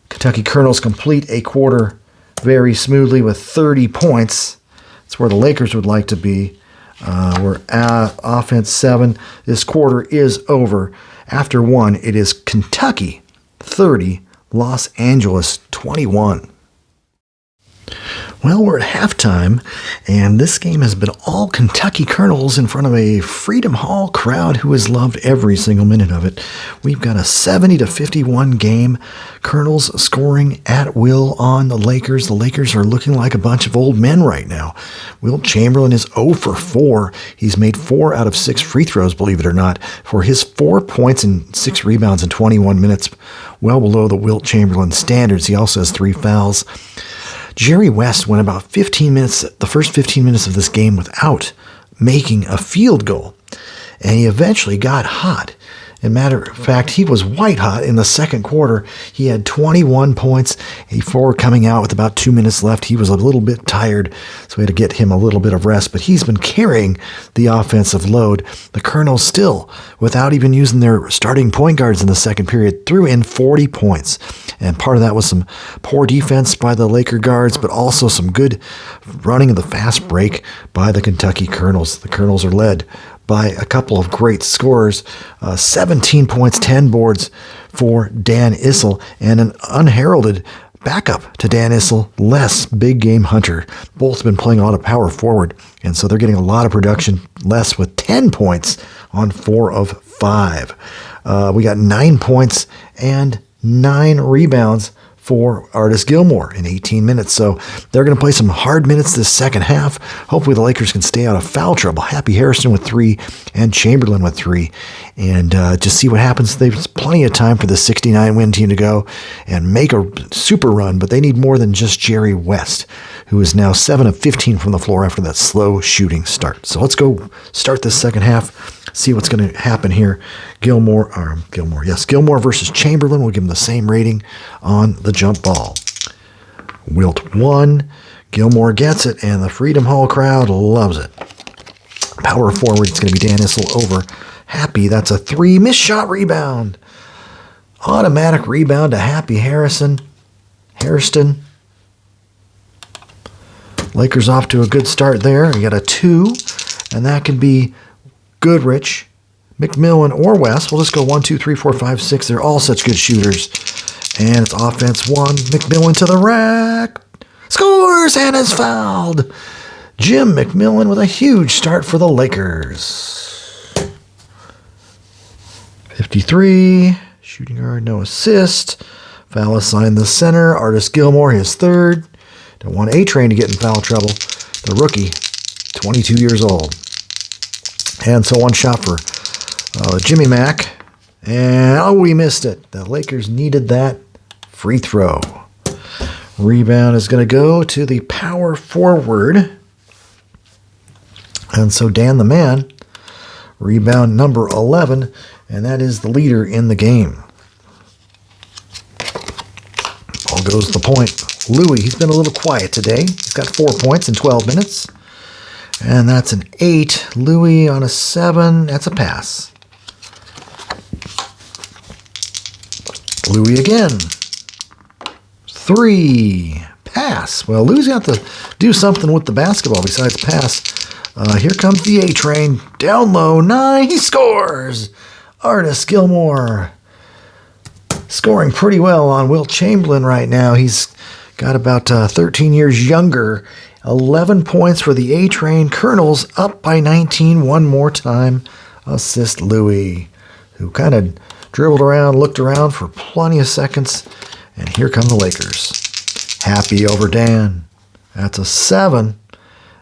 Kentucky Colonels complete a quarter very smoothly with 30 points. That's where the Lakers would like to be. We're at offense 7. This quarter is over. After 1, it is Kentucky 30, Los Angeles 21. Well, we're at halftime, and this game has been all Kentucky Colonels in front of a Freedom Hall crowd who has loved every single minute of it. We've got a 70-51 game. Colonels scoring at will on the Lakers. The Lakers are looking like a bunch of old men right now. Wilt Chamberlain is 0 for 4. He's made 4 out of 6 free throws, believe it or not, for his 4 points and 6 rebounds in 21 minutes, well below the Wilt Chamberlain standards. He also has 3 fouls. Jerry West went about 15 minutes, the first 15 minutes of this game without making a field goal. And he eventually got hot. As a matter of fact, he was white hot in the second quarter. He had 21 points before coming out with about 2 minutes left. He was a little bit tired, so we had to get him a little bit of rest. But he's been carrying the offensive load. The Colonels still, without even using their starting point guards in the second period, threw in 40 points. And part of that was some poor defense by the Laker guards, but also some good running of the fast break by the Kentucky Colonels. The Colonels are led by a couple of great scorers, 17 points, 10 boards for Dan Issel, and an unheralded backup to Dan Issel, Les, Big Game Hunter. Both have been playing a lot of power forward, and so they're getting a lot of production. Les with 10 points on 4 of 5. We got 9 points and 9 rebounds for Artis Gilmore in 18 minutes. So they're going to play some hard minutes this second half. Hopefully the Lakers can stay out of foul trouble. Happy Harrison with 3 and Chamberlain with 3. And just see what happens. There's plenty of time for the 69-win team to go and make a super run, but they need more than just Jerry West, who is now 7 of 15 from the floor after that slow shooting start. So let's go start this second half, see what's going to happen here. Gilmore versus Chamberlain. We'll give him the same rating on the jump ball. Wilt 1. Gilmore gets it, and the Freedom Hall crowd loves it. Power forward, it's going to be Dan Issel over Happy. That's a 3. Missed shot rebound. Automatic rebound to Happy Hairston. Lakers off to a good start there. You got a 2, and that can be Goodrich, McMillan, or West. We'll just go 1, 2, 3, 4, 5, 6. They're all such good shooters. And it's offense 1. McMillan to the rack. Scores and is fouled. Jim McMillan with a huge start for the Lakers. 53. Shooting guard, no assist. Foul assigned the center. Artis Gilmore, his 3rd. Don't want A-Train to get in foul trouble. The rookie, 22 years old. And so 1 shot for Jimmy Mack. And, we missed it. The Lakers needed that free throw. Rebound is going to go to the power forward. And so Dan the Man, rebound number 11, and that is the leader in the game. Ball goes to the point. Louis, he's been a little quiet today. He's got 4 points in 12 minutes. And that's an 8. Louis on a 7. That's a pass. Louis again. 3. Pass. Well, Louis got to do something with the basketball besides pass. Here comes the A-Train. Down low. 9. He scores. Artis Gilmore. Scoring pretty well on Wilt Chamberlain right now. He's got about 13 years younger. 11 points for the A-Train. Colonels up by 19 one more time. Assist Louis, who kind of dribbled around, looked around for plenty of seconds. And here come the Lakers. Happy over Dan. That's a 7.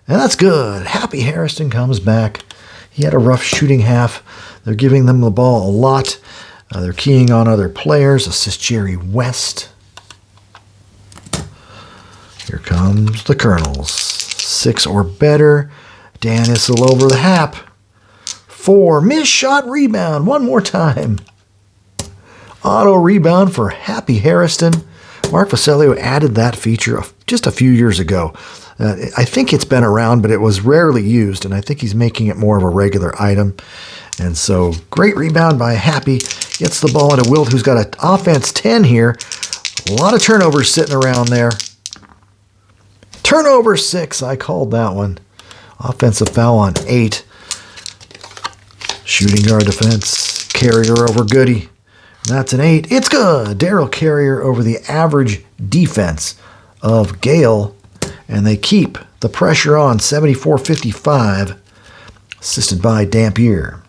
And that's good. Happy Harrison comes back. He had a rough shooting half. They're giving them the ball a lot. They're keying on other players. Assist Jerry West. Here comes the Colonels. 6 or better. Dan Issel over the Hap. 4. Missed shot rebound. One more time. Auto rebound for Happy Harrison. Mark Vecellio added that feature just a few years ago. I think it's been around, but it was rarely used, and I think he's making it more of a regular item. And so, great rebound by Happy. Gets the ball into Wilt, who's got an offense 10 here. A lot of turnovers sitting around there. Turnover 6, I called that one. Offensive foul on 8. Shooting guard defense. Carrier over Goody. That's an 8. It's good. Daryl Carrier over the average defense of Gale. And they keep the pressure on, 74-55, assisted by Dampier.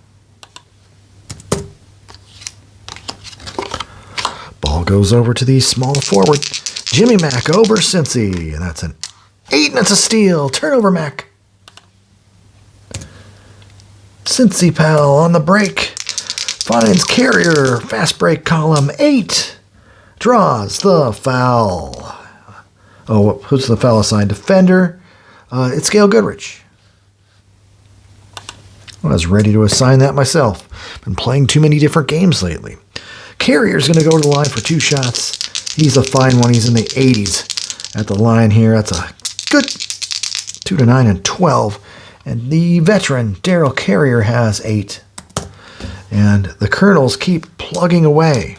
Ball goes over to the small forward, Jimmy Mack over Cincy. And that's an 8, and it's a steal. Turnover Mack. Cincy Pal on the break. Finds Carrier. Fast break column 8. Draws the foul. Oh, who's the foul assigned? Defender. It's Gail Goodrich. I was ready to assign that myself. Been playing too many different games lately. Carrier's going to go to the line for 2 shots. He's a fine one. He's in the 80s at the line here. That's a good 2 to 9 and 12. And the veteran, Daryl Carrier, has 8. And the Colonels keep plugging away.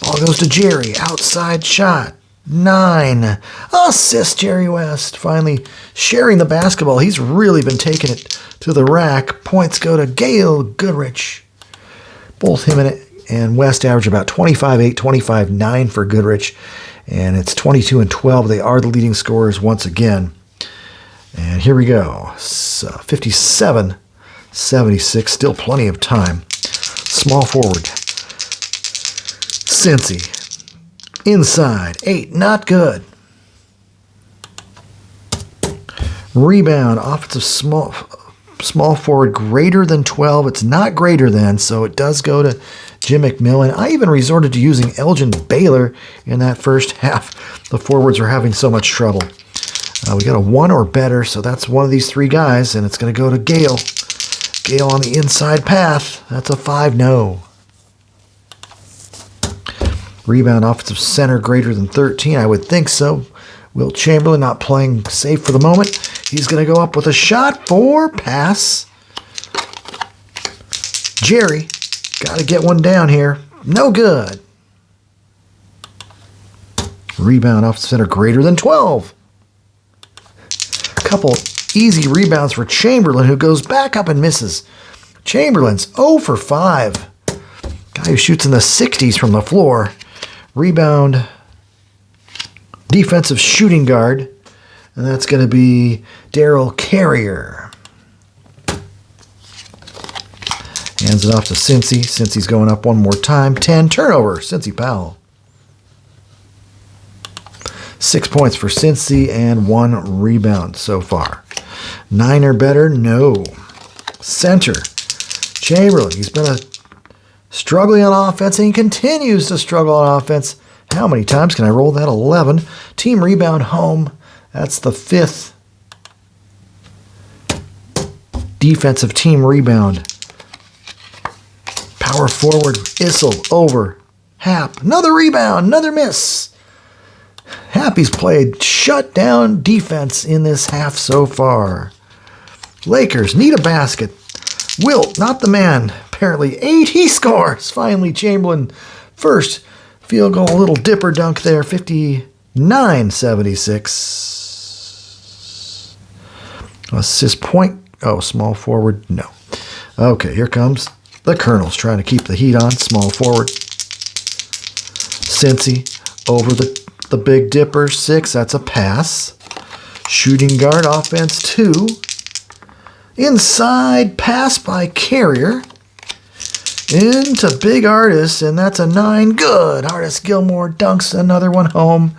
Ball goes to Jerry. Outside shot. 9. Assist Jerry West. Finally sharing the basketball. He's really been taking it to the rack. Points go to Gail Goodrich. Both him and West average about 25-8, 25-9 for Goodrich. And it's 22 and 12. They are the leading scorers once again. And here we go. 57-76. Still plenty of time. Small forward. Cincy. Inside. 8. Not good. Rebound. Offensive small forward greater than 12. It's not greater than, so it does go to Jim McMillan. I even resorted to using Elgin Baylor in that first half. The forwards were having so much trouble. We got a 1 or better, so that's one of these 3 guys, and it's going to go to Gale. Gale on the inside path. That's a 5. No. Rebound offensive center greater than 13. I would think so. Wilt Chamberlain not playing safe for the moment. He's going to go up with a shot for pass. Jerry, got to get one down here. No good. Rebound offensive center greater than 12. Couple easy rebounds for Chamberlain, who goes back up and misses. Chamberlain's 0 for 5. Guy who shoots in the 60s from the floor. Rebound, defensive shooting guard, and that's going to be Daryl Carrier. Hands it off to Cincy. Cincy's going up one more time. 10 turnover. Cincy Powell. 6 points for Cincy and 1 rebound so far. 9 or better? No. Center. Chamberlain. He's been struggling on offense, and he continues to struggle on offense. How many times can I roll that? 11. Team rebound home. That's the 5th. Defensive team rebound. Power forward. Issel over. Hap. Another rebound. Another miss. Happy's played shutdown defense in this half so far. Lakers need a basket. Wilt, not the man. Apparently 8. He scores. Finally, Chamberlain first field goal. A little dipper dunk there. 59-76. Assist point. Oh, small forward. No. Okay, here comes the Colonels trying to keep the heat on. Small forward. Cincy over the Big Dipper, 6. That's a pass. Shooting guard, offense, 2. Inside pass by Carrier. Into Big Artist, and that's a 9. Good. Artist Gilmore dunks another one home.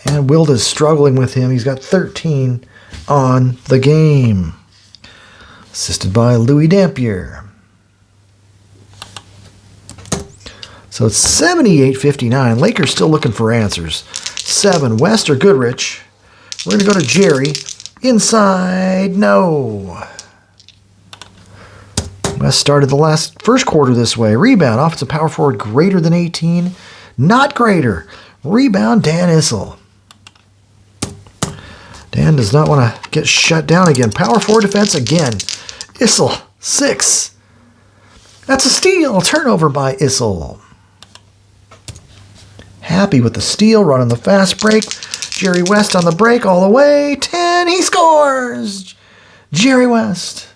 And Wild is struggling with him. He's got 13 on the game. Assisted by Louis Dampier. So it's 78-59. Lakers still looking for answers. 7, West or Goodrich. We're going to go to Jerry. Inside, no. West started the first quarter this way. Rebound, offensive power forward greater than 18. Not greater. Rebound, Dan Issel. Dan does not want to get shut down again. Power forward defense again. Issel, 6. That's a steal. Turnover by Issel. Happy with the steal, running the fast break. Jerry West on the break all the way. 10, he scores! Jerry West.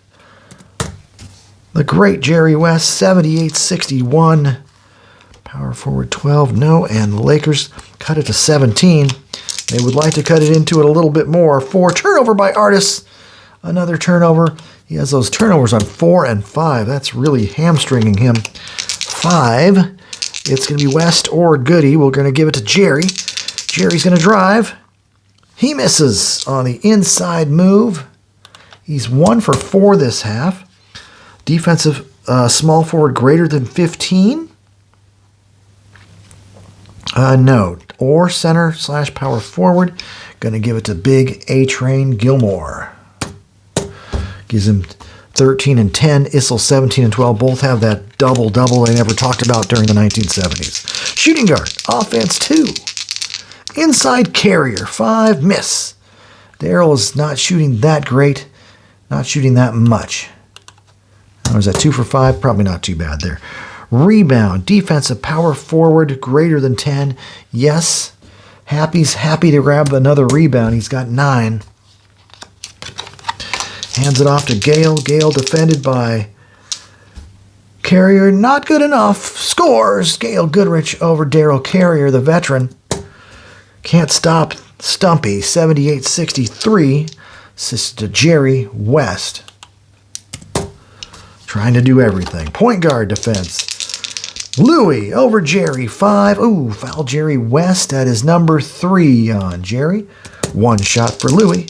The great Jerry West, 78-61. Power forward 12, no, and the Lakers cut it to 17. They would like to cut it into it a little bit more. 4, turnover by Artis. Another turnover. He has those turnovers on 4 and 5. That's really hamstringing him. 5. It's going to be West or Goody. We're going to give it to Jerry. Jerry's going to drive. He misses on the inside move. He's 1 for 4 this half. Defensive small forward greater than 15. No. Or center / power forward. Going to give it to Big A-Train Gilmore. Gives him 13 and 10. Issel 17 and 12. Both have that double-double they never talked about during the 1970s. Shooting guard. Offense 2. Inside Carrier. 5. Miss. Darryl is not shooting that great. Not shooting that much. Was that 2 for 5? Probably not too bad there. Rebound. Defensive power forward greater than 10. Yes. Happy's happy to grab another rebound. He's got 9. Hands it off to Gale. Gale defended by Carrier. Not good enough. Scores. Gale Goodrich over Darryl Carrier, the veteran. Can't stop Stumpy. 78-63. Assist to Jerry West. Trying to do everything. Point guard defense. Louis over Jerry. 5. Ooh, foul Jerry West. That is number 3 on Jerry. 1 shot for Louis.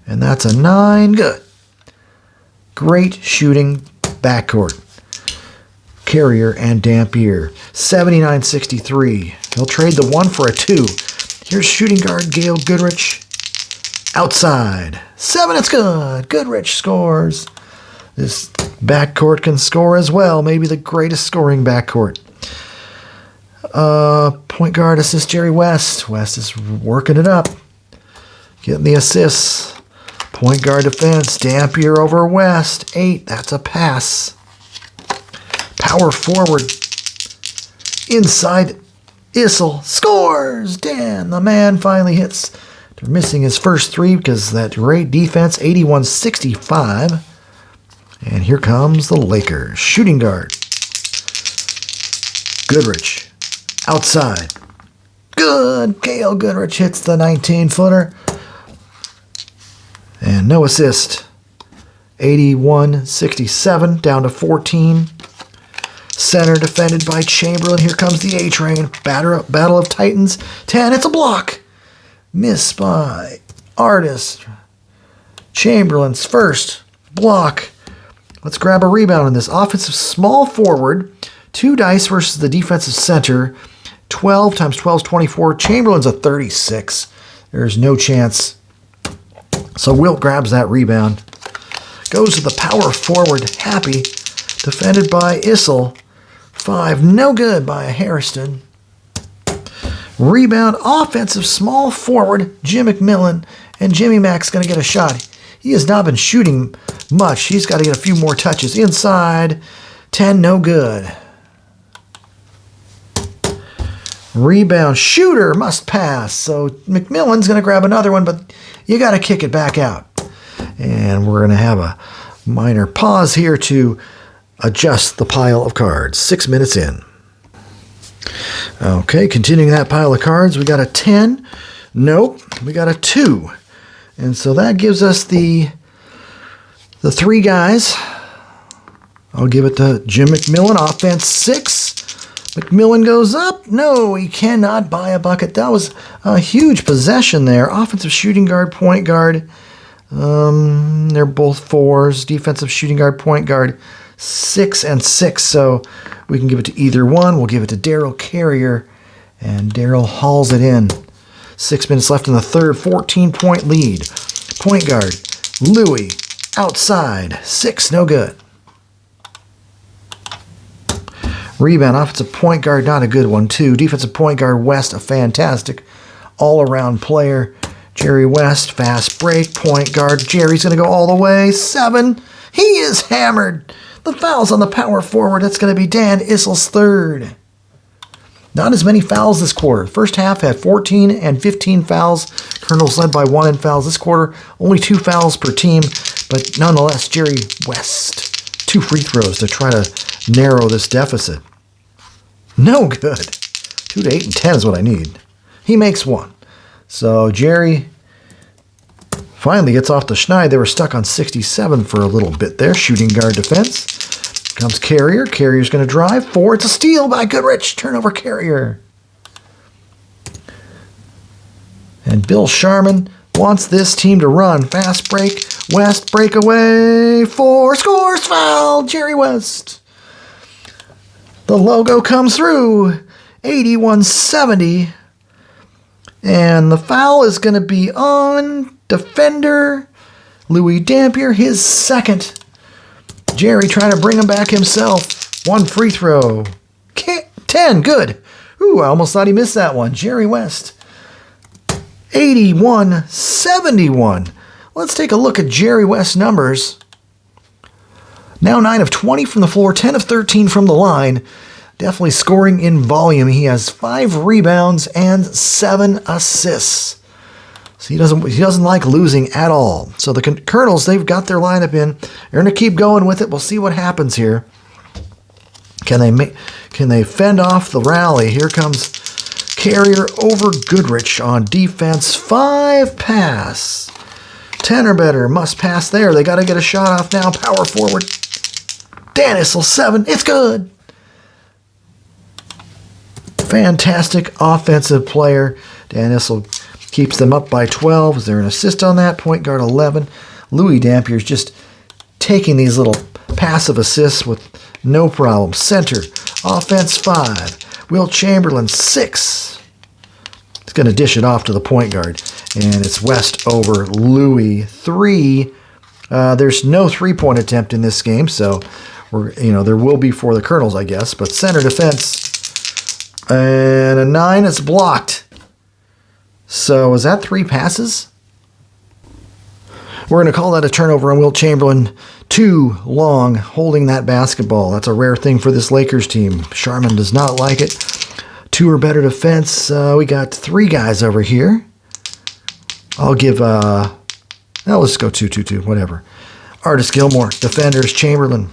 And that's a 9. Good. Great shooting backcourt. Carrier and Dampier. 79-63. He'll trade the 1 for a 2. Here's shooting guard Gale Goodrich. Outside. 7. It's good. Goodrich scores. This backcourt can score as well. Maybe the greatest scoring backcourt. Point guard assist Jerry West. West is working it up. Getting the assists. Point guard defense. Dampier over West. 8. That's a pass. Power forward. Inside. Issel scores. Dan, the man, finally hits. They're missing his first 3 because that great defense. 81-65. And here comes the Lakers. Shooting guard. Goodrich. Outside. Good. Gale Goodrich hits the 19-footer. And no assist. 81-67. Down to 14. Center defended by Chamberlain. Here comes the A-Train. Battle of Titans. 10. It's a block. Miss by Artist. Chamberlain's first block. Let's grab a rebound in this. Offensive small forward. 2 dice versus the defensive center. 12 times 12 is 24. Chamberlain's a 36. There's no chance. So Wilt grabs that rebound. Goes to the power forward. Happy. Defended by Issel. 5. No good by Harrison. Rebound. Offensive small forward. Jim McMillan. And Jimmy Mac's going to get a shot. He has not been shooting much. He's got to get a few more touches. Inside. 10. No good. Rebound. Shooter must pass. So McMillan's going to grab another one, but you got to kick it back out. And we're going to have a minor pause here to adjust the pile of cards. 6 minutes in. Okay, continuing that pile of cards, we got a 10. Nope, we got a 2. And so that gives us the 3 guys. I'll give it to Jim McMillan, offense 6. McMillan goes up. No, he cannot buy a bucket. That was a huge possession there. Offensive shooting guard, point guard. They're both 4s. Defensive shooting guard, point guard, 6 and 6. So we can give it to either one. We'll give it to Daryl Carrier, and Daryl hauls it in. 6 minutes left in the third. 14-point lead. Point guard, Louis, outside. 6, no good. Rebound, offensive point guard, not a good one, 2. Defensive point guard, West, a fantastic all-around player. Jerry West, fast break, point guard. Jerry's going to go all the way, 7. He is hammered. The foul's on the power forward. That's going to be Dan Issel's 3rd. Not as many fouls this quarter. First half had 14 and 15 fouls. Colonels led by 1 in fouls. This quarter, only 2 fouls per team. But nonetheless, Jerry West, 2 free throws to try to narrow this deficit. No good. 2 to 8 and 10 is what I need. He makes 1. So Jerry finally gets off the schneid. They were stuck on 67 for a little bit there. Shooting guard defense. Comes Carrier. Carrier's going to drive. 4. It's a steal by Goodrich. Turnover Carrier. And Bill Sharman wants this team to run. Fast break. West breakaway. 4. Scores. Foul. Jerry West. The logo comes through. 81-70. And the foul is going to be on defender Louis Dampier, his 2nd. Jerry trying to bring him back himself. 1 free throw. 10, good. Ooh, I almost thought he missed that one. Jerry West. 81-71. Let's take a look at Jerry West's numbers. Now 9 of 20 from the floor, 10 of 13 from the line. Definitely scoring in volume. He has 5 rebounds and 7 assists. So he doesn't like losing at all. So the Colonels, they've got their lineup in. They're going to keep going with it. We'll see what happens here. Can they fend off the rally? Here comes Carrier over Goodrich on defense. 5 pass. 10 or better. Must pass there. They got to get a shot off now. Power forward. Dan Issel, 7. It's good. Fantastic offensive player. Dan Issel keeps them up by 12. Is there an assist on that? Point guard 11. Louis Dampier's just taking these little passive assists with no problem. Center, offense 5. Will Chamberlain 6. He's going to dish it off to the point guard. And it's West over Louis 3. There's no 3-point attempt in this game, so there will be for the Colonels, I guess. But center defense. And a 9 is blocked. So is that 3 passes? We're going to call that a turnover on Will Chamberlain. Too long holding that basketball. That's a rare thing for this Lakers team. Sharman does not like it. 2 or better defense. We got 3 guys over here. I'll give, let's go 2-2-2, whatever. Artis Gilmore, defenders, Chamberlain.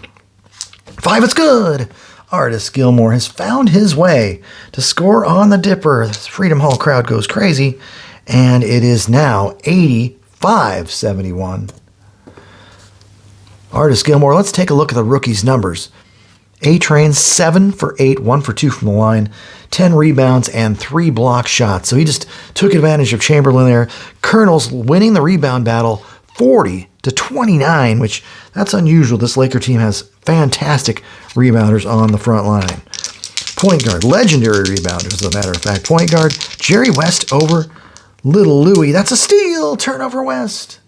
5, it's good. Artis Gilmore has found his way to score on the Dipper. The Freedom Hall crowd goes crazy, and it is now 85-71. Artis Gilmore, let's take a look at the rookie's numbers. A-Train, 7 for 8, 1 for 2 from the line, 10 rebounds, and 3 block shots. So he just took advantage of Chamberlain there. Colonels winning the rebound battle 40-29, which that's unusual. This Laker team has fantastic rebounders on the front line. Point guard, legendary rebounder, as a matter of fact. Point guard, Jerry West over Little Louie. That's a steal. Turnover West.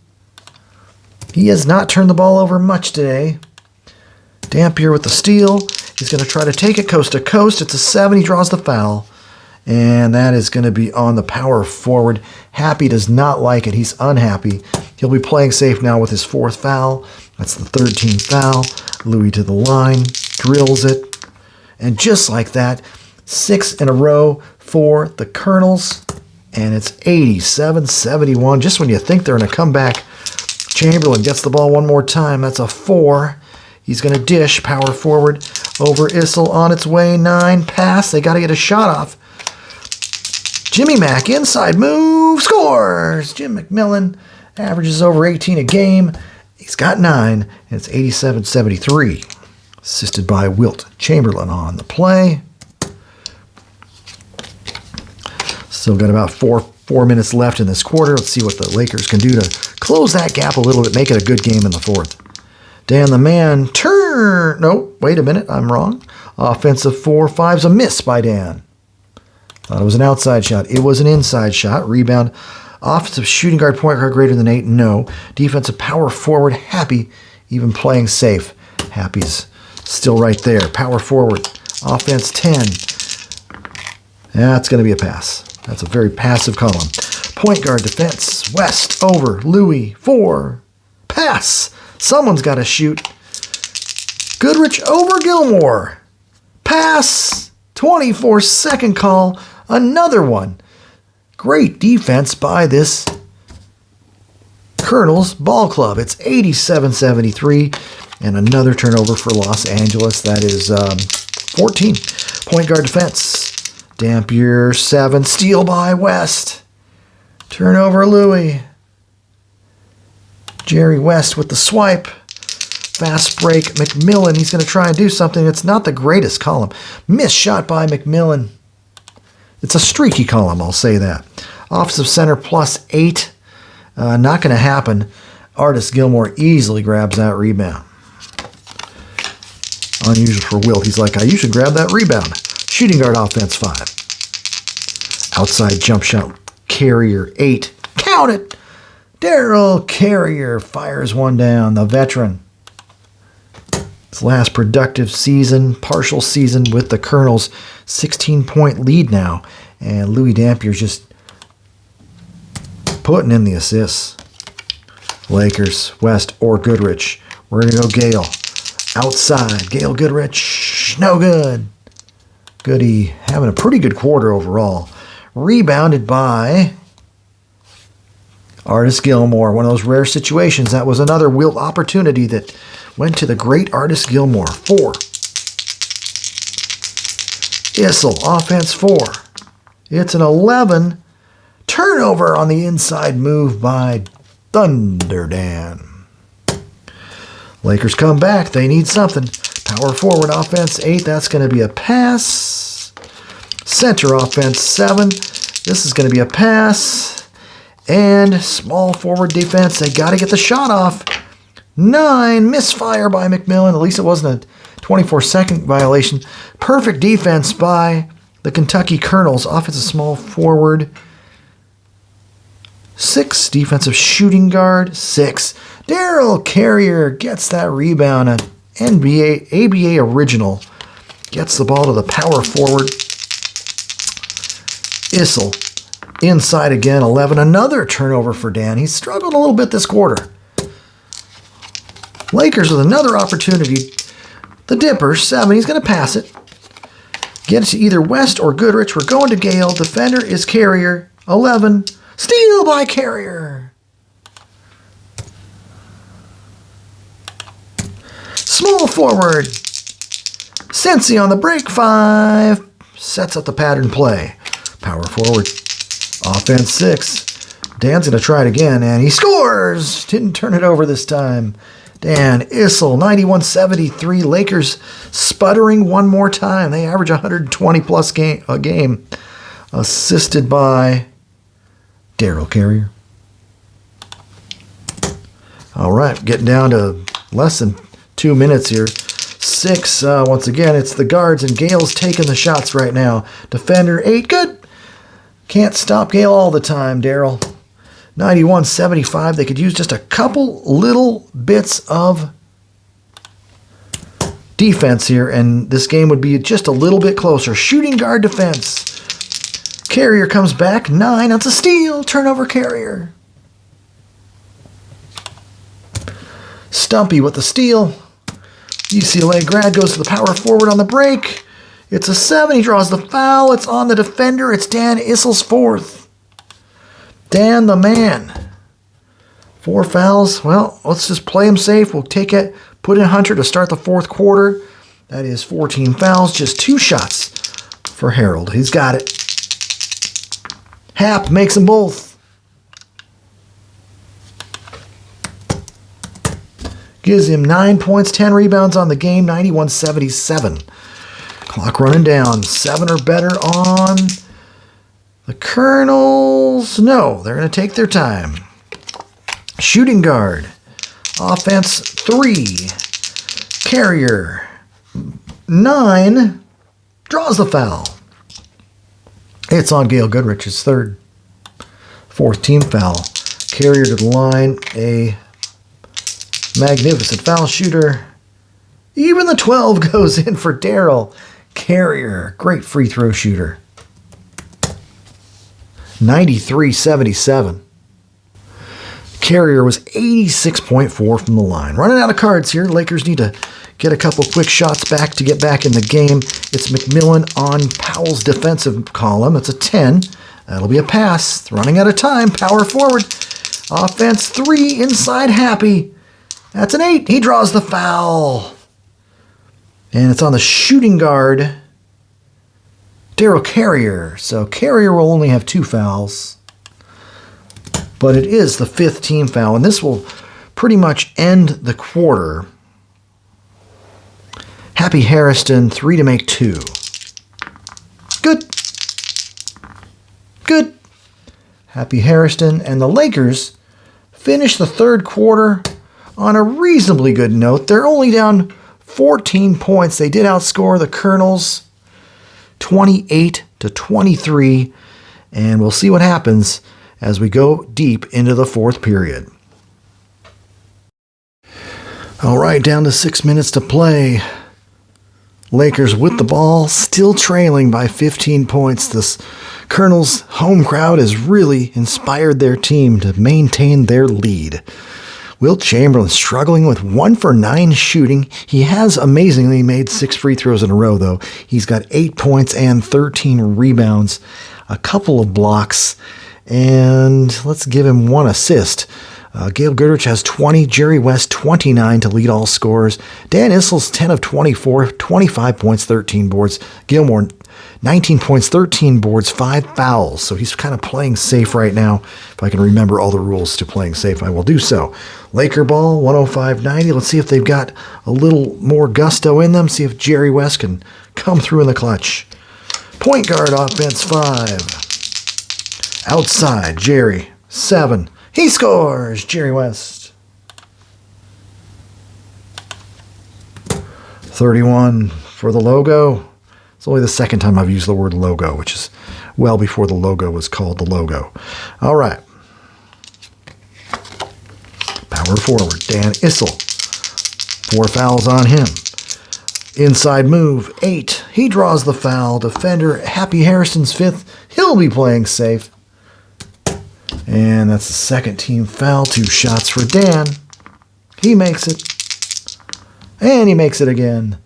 He has not turned the ball over much today. Dampier with the steal. He's going to try to take it coast to coast. It's a 7. He draws the foul. And that is going to be on the power forward. Happy does not like it. He's unhappy. He'll be playing safe now with his 4th foul. That's the 13th foul. Louis to the line. Drills it. And just like that, 6 in a row for the Colonels. And it's 87-71. Just when you think they're going to come back, Chamberlain gets the ball one more time. That's a 4. He's going to dish, power forward. over Issel on its way. 9, pass. They got to get a shot off. Jimmy Mack, inside move, scores. Jim McMillan averages over 18 a game. He's got 9, and it's 87-73. Assisted by Wilt Chamberlain on the play. Still got about four minutes left in this quarter. Let's see what the Lakers can do to close that gap a little bit, make it a good game in the fourth. Dan the man, turn. No, wait a minute, I'm wrong. Offensive 4-5's a miss by Dan. Thought it was an outside shot. It was an inside shot. Rebound. Offensive shooting guard, point guard greater than 8. No. Defensive power forward. Happy, even playing safe. Happy's still right there. Power forward. Offense 10. That's going to be a pass. That's a very passive column. Point guard defense. West over Louis 4. Pass. Someone's got to shoot. Goodrich over Gilmore. Pass. 24-second call. Another one. Great defense by this Colonels ball club. It's 87-73. And another turnover for Los Angeles. That is 14. Point guard defense. Dampier 7. Steal by West. Turnover Louis. Jerry West with the swipe. Fast break. McMillan. He's going to try and do something. It's not the greatest column. Missed shot by McMillan. It's a streaky column, I'll say that. Offensive center plus 8. Not going to happen. Artis Gilmore easily grabs that rebound. Unusual for Wilt. He's like, you should grab that rebound. Shooting guard offense 5. Outside jump shot. Carrier 8. Count it! Daryl Carrier fires one down. The veteran. His last productive season, partial season with the Colonels. 16-point lead now. And Louis Dampier's just putting in the assists. Lakers, West or Goodrich. We're going to go Gale. Outside. Gale Goodrich. No good. Goody having a pretty good quarter overall. Rebounded by Artis Gilmore. One of those rare situations. That was another Wilt opportunity that went to the great Artis Gilmore. 4. Issel, offense 4. It's an 11. Turnover on the inside move by Thunder Dan. Lakers come back. They need something. Power forward offense 8. That's going to be a pass. Center offense 7. This is going to be a pass. And small forward defense. They got to get the shot off. 9. Misfire by McMillan. At least it wasn't a 24-second violation. Perfect defense by the Kentucky Colonels. Offensive small forward 6. Defensive shooting guard 6. Daryl Carrier gets that rebound. An ABA original. Gets the ball to the power forward. Issel inside again. 11. Another turnover for Dan. He's struggled a little bit this quarter. Lakers with another opportunity. The Dipper 7. He's going to pass it. Get it to either West or Goodrich. We're going to Gale. Defender is Carrier. 11. Steal by Carrier. Small forward. Cincy on the break. 5. Sets up the pattern play. Power forward. Offense 6. Dan's going to try it again, and he scores. Didn't turn it over this time. Dan Issel, 91-73. Lakers sputtering one more time. They average 120-plus a game. Assisted by Daryl Carrier. All right, getting down to less than 2 minutes here. 6, once again, it's the guards, and Gale's taking the shots right now. Defender 8, good. Can't stop Gale all the time, Daryl. 91-75. They could use just a couple little bits of defense here, and this game would be just a little bit closer. Shooting guard defense. Carrier comes back. 9. That's a steal. Turnover Carrier. Stumpy with the steal. UCLA grad goes to the power forward on the break. It's a 7. He draws the foul. It's on the defender. It's Dan Issel's 4th. Dan the man. 4 fouls. Well, let's just play him safe. We'll take it, put in Hunter to start the 4th quarter. That is 14 fouls, just 2 shots for Harold. He's got it. Hap makes them both. Gives him 9 points, 10 rebounds on the game, 91-77. Clock running down. 7 or better on the Colonels. No, they're going to take their time. Shooting guard. Offense 3. Carrier 9. Draws the foul. It's on Gail Goodrich's 3rd. 4th team foul. Carrier to the line. A magnificent foul shooter. Even the 12 goes in for Daryl. Carrier, great free throw shooter. 93-77. Carrier was 86.4 from the line. Running out of cards here. Lakers need to get a couple quick shots back to get back in the game. It's McMillan on Powell's defensive column. It's a 10. That'll be a pass. Running out of time. Power forward. Offense 3 inside Happy. That's an 8. He draws the foul. And it's on the shooting guard, Daryl Carrier. So Carrier will only have 2 fouls. But it is the 5th team foul. And this will pretty much end the quarter. Happy Harrison, 3 to make 2. Good. Good. Happy Harrison and the Lakers finish the 3rd quarter on a reasonably good note. They're only down 14 points. They did outscore the Colonels 28-23. And we'll see what happens as we go deep into the 4th period. All right, down to 6 minutes to play. Lakers with the ball, still trailing by 15 points. This Colonels home crowd has really inspired their team to maintain their lead. Wilt Chamberlain struggling with 1 for 9 shooting. He has amazingly made 6 free throws in a row, though. He's got 8 points and 13 rebounds, a couple of blocks, and let's give him 1 assist. Gail Goodrich has 20, Jerry West 29 to lead all scorers. Dan Issel's 10 of 24, 25 points, 13 boards. Gilmore 19 points, 13 boards, 5 fouls. So he's kind of playing safe right now. If I can remember all the rules to playing safe, I will do so. Laker ball, 105-90. Let's see if they've got a little more gusto in them. See if Jerry West can come through in the clutch. Point guard offense, 5. Outside, Jerry, 7. He scores, Jerry West. 31 for the logo. It's only the 2nd time I've used the word logo, which is well before the logo was called the logo. All right. Power forward, Dan Issel. 4 fouls on him. Inside move, 8. He draws the foul. Defender, Happy Harrison's 5th. He'll be playing safe. And that's the 2nd team foul. 2 shots for Dan. He makes it. And he makes it again.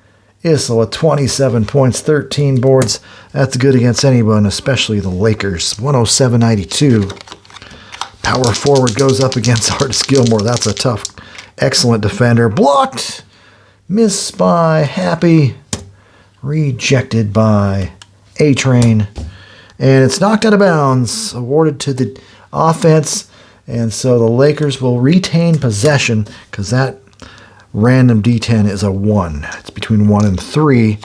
Issel with 27 points, 13 boards. That's good against anyone, especially the Lakers. 107-92. Power forward goes up against Artis Gilmore. That's a tough, excellent defender. Blocked. Missed by Happy. Rejected by A-Train. And it's knocked out of bounds. Awarded to the offense. And so the Lakers will retain possession because that random D10 is a 1. It's between 1 and 3.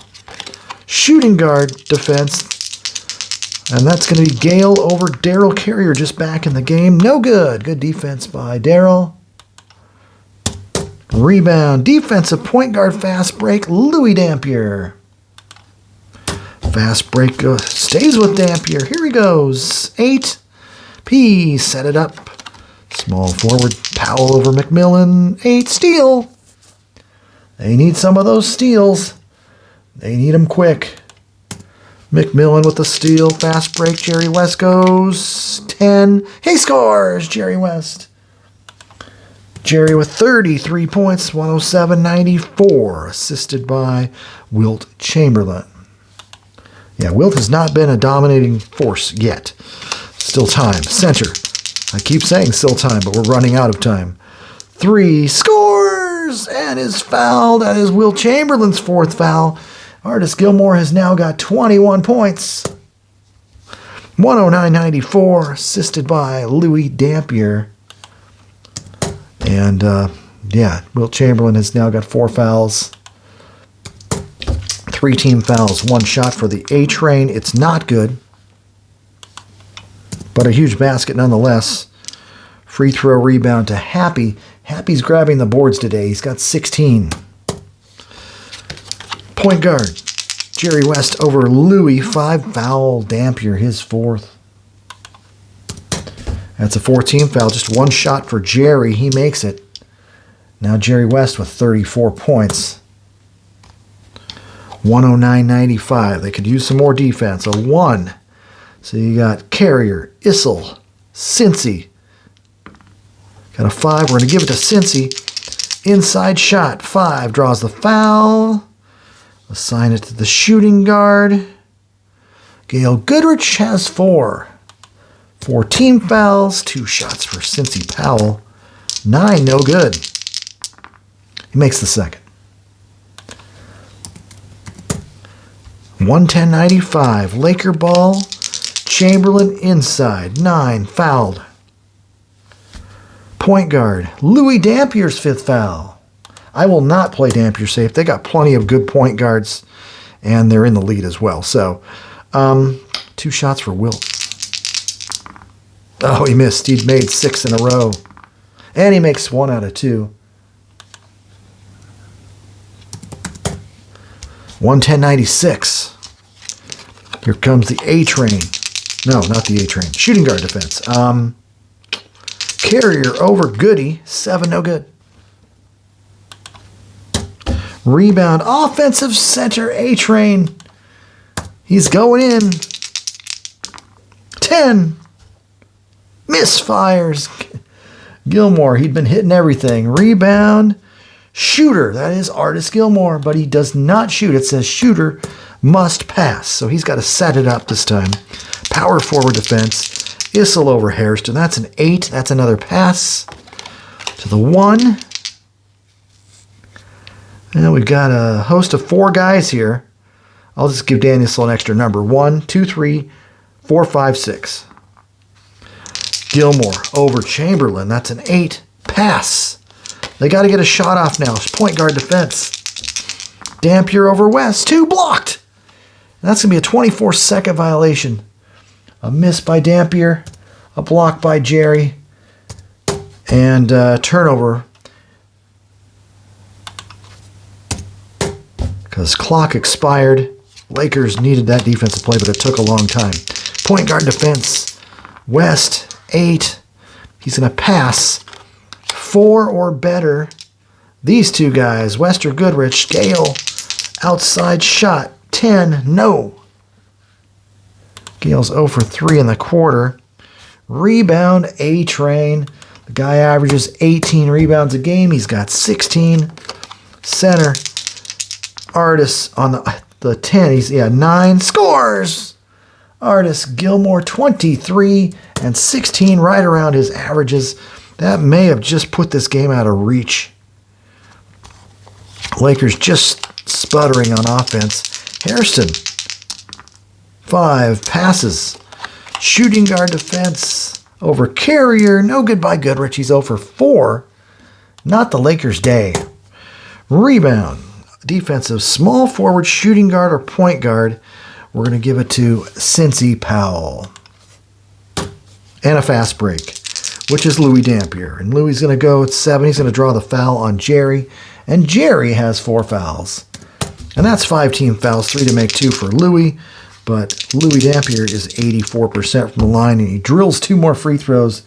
Shooting guard defense. And that's going to be Gale over Daryl Carrier just back in the game. No good. Good defense by Daryl. Rebound. Defensive point guard fast break. Louis Dampier. Fast break stays with Dampier. Here he goes. 8. P set it up. Small forward. Powell over McMillan. 8. Steal. They need some of those steals. They need them quick. McMillan with the steal. Fast break. Jerry West goes. 10. He scores. Jerry West. Jerry with 33 points. 107-94. Assisted by Wilt Chamberlain. Yeah, Wilt has not been a dominating force yet. Still time. Center. I keep saying still time, but we're running out of time. 3. Scores! scores and is fouled. That is Will Chamberlain's fourth foul. Artis Gilmore has now got 21 points. 109.94, assisted by Louis Dampier. And, Will Chamberlain has now got 4 fouls. 3 team fouls, 1 shot for the A-Train. It's not good, but a huge basket nonetheless. Free throw rebound to Happy. Happy's grabbing the boards today. He's got 16. Point guard, Jerry West over Louis. 5 foul. Dampier, his 4th. That's a 4-team foul. Just 1 shot for Jerry. He makes it. Now Jerry West with 34 points. 109.95. They could use some more defense. A 1. So you got Carrier, Issel, Cincy. Got a 5. We're going to give it to Cincy. Inside shot. 5. Draws the foul. Assign it to the shooting guard. Gail Goodrich has 4. 4 team fouls. 2 shots for Cincy Powell. 9, no good. He makes the second. 110.95. Laker ball. Chamberlain inside. 9, fouled. Point guard, Louis Dampier's 5th foul. I will not play Dampier safe. They got plenty of good point guards, and they're in the lead as well. So, 2 shots for Wilt. Oh, he missed. He'd made 6 in a row. And he makes 1 out of 2. 110.96. Here comes the A-Train. No, not the A-Train. Shooting guard defense. Carrier over Goody. 7, no good. Rebound. Offensive center A-Train. He's going in. 10. Misfires. Gilmore. He'd been hitting everything. Rebound. Shooter. That is Artis Gilmore, but he does not shoot. It says shooter must pass. So he's got to set it up this time. Power forward defense. Issel over Hairston. That's an 8. That's another pass to the 1. And we've got a host of 4 guys here. I'll just give Dan Issel an extra number. 1, 2, 3, 4, 5, 6. Gilmore over Chamberlain. That's an 8. Pass. They got to get a shot off now. Point guard defense. Dampier over West. 2 blocked. And that's going to be a 24-second violation. A miss by Dampier, a block by Jerry, and turnover. Because clock expired. Lakers needed that defensive play, but it took a long time. Point guard defense. West, 8. He's going to pass. 4 or better. These 2 guys, West or Goodrich. Gale, outside shot. 10, no. Gale's 0 for 3 in the quarter. Rebound, A-Train. The guy averages 18 rebounds a game. He's got 16. Center, Artis on the 10. He's 9. Scores! Artis Gilmore, 23 and 16, right around his averages. That may have just put this game out of reach. Lakers just sputtering on offense. Hairston, 5 passes. Shooting guard defense over Carrier. No good by Goodrich. He's 0 for 4. Not the Lakers' day. Rebound. Defensive small forward, shooting guard, or point guard. We're going to give it to Cincy Powell. And a fast break, which is Louis Dampier. And Louis is going to go at 7. He's going to draw the foul on Jerry. And Jerry has 4 fouls. And that's 5 team fouls, 3 to make 2 for Louis. But Louis Dampier is 84% from the line, and he drills 2 more free throws